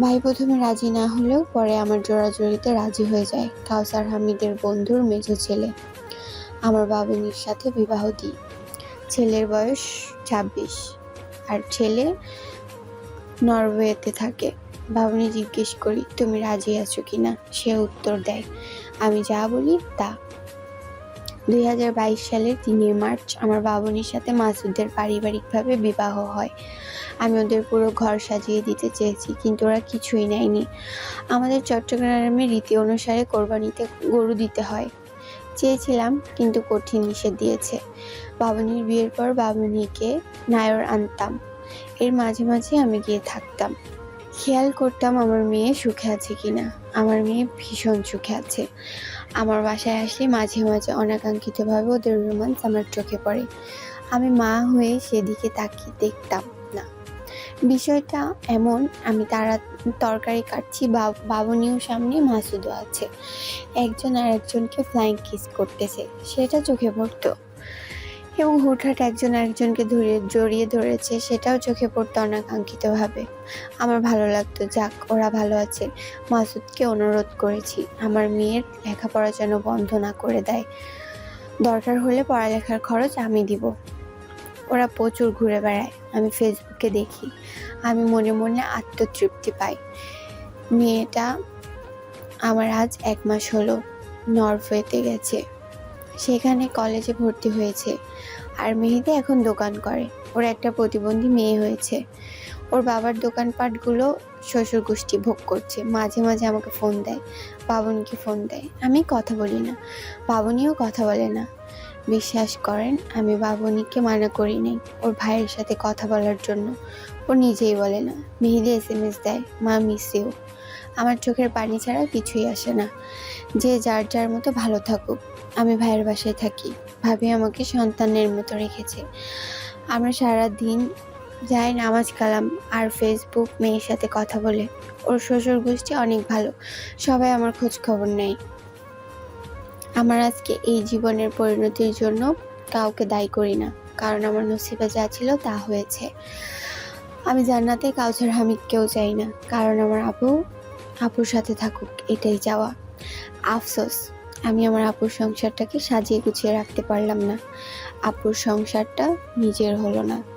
S1: ভাই প্রথমে রাজি না হলেও পরে আমার জোরাজুরিতে রাজি হয়ে যায়। কাউসার হামিদের বন্ধুর মেজো ছেলে। আমার বাবুনির সাথে বিবাহ দিই। ছেলের বয়স 26 আর ছেলে নরওয়েতে থাকে। বাবুনি জিজ্ঞেস করি, তুমি রাজি আছো কিনা? সে উত্তর দেয়, আমি যা বলি তা। 2022 সালের 3 মার্চ আমার বাবুনির সাথে মাসুদের পারিবারিকভাবে বিবাহ হয়। আমি ওদের পুরো ঘর সাজিয়ে দিতে চেয়েছি, কিন্তু ওরা কিছুই নেয়নি। আমাদের চট্টগ্রামের রীতি অনুসারে কোরবানিতে গরু দিতে হয়। চেয়েছিলাম, কিন্তু কঠিন নিষেধ দিয়েছে। বাবুনির বিয়ের পর বাবুনিকে নায়র আনতাম, এর মাঝে মাঝে আমি গিয়ে থাকতাম। খেয়াল করতাম আমার মেয়ে সুখে আছে কিনা। আমার মেয়ে ভীষণ সুখে আছে। আমার বাসায় আসলে মাঝে মাঝে অনাকাঙ্ক্ষিতভাবে ওদের রোমান্স আমার চোখে পড়ে। আমি মা হয়ে সেদিকে তাকিয়ে দেখতাম না। বিষয়টা এমন, আমি তরকারি কাটছি, বাবুনিও সামনে, মাসুদও আছে। একজন আর একজনকে ফ্লাইং কিস করতেছে, সেটা চোখে পড়তো। এবং হুটহাট একজন আরেকজনকে জড়িয়ে ধরেছে, সেটাও চোখে পড়তো অনাকাঙ্ক্ষিতভাবে। আমার ভালো লাগতো, যাক ওরা ভালো আছে। মাসুদকে অনুরোধ করেছি আমার মেয়ের লেখাপড়া যেন বন্ধ না করে দেয়, দরকার হলে পড়ালেখার খরচ আমি দিব। ওরা প্রচুর ঘুরে বেড়ায়, আমি ফেসবুকে দেখি। আমি মনে মনে আত্মতৃপ্তি পাই। মেয়েটা আমার আজ 1 মাস হলো নরওয়েতে গেছে, সেখানে কলেজে ভর্তি হয়েছে। আর মেহেদি এখন দোকান করে। ওর একটা প্রতিবন্ধী মেয়ে হয়েছে। ওর বাবার দোকানপাটগুলো শ্বশুর গোষ্ঠী ভোগ করছে। মাঝে মাঝে আমাকে ফোন দেয়, বাবুনিকে ফোন দেয়। আমি কথা বলি না, বাবুনিও কথা বলে না। বিশ্বাস করেন, আমি বাবুনিকে মানা করি নাই ওর ভাইয়ের সাথে কথা বলার জন্য। ও নিজেই বলে না। মেহেদি SMS দেয়, মা মিস ইউ। আমার চোখের পানি ছাড়া কিছুই আসে না। যে যার যার মতো ভালো থাকুক। আমি ভাইয়ের বাসায় থাকি। ভাবি আমাকে সন্তানের মতো রেখেছে। আমরা সারা দিন যাই নামাজ কালাম আর ফেসবুক মেয়ের সাথে কথা বলে। ওর শ্বশুর গোষ্ঠী অনেক ভালো, সবাই আমার খোঁজ খবর নেয়। আমার আজকে এই জীবনের পরিণতির জন্য কাউকে দায়ী করি না, কারণ আমার নসিবে যা ছিল তা হয়েছে। আমি জান্নাতে কাউসার হামিদকেও চাই না, কারণ আমার আপুর সাথে থাকুক, এটাই চাওয়া। আফসোস, আমি আমার আপুর সংসারটাকে সাজিয়ে গুছিয়ে রাখতে পারলাম না। আপুর সংসারটা নিজের হলো না।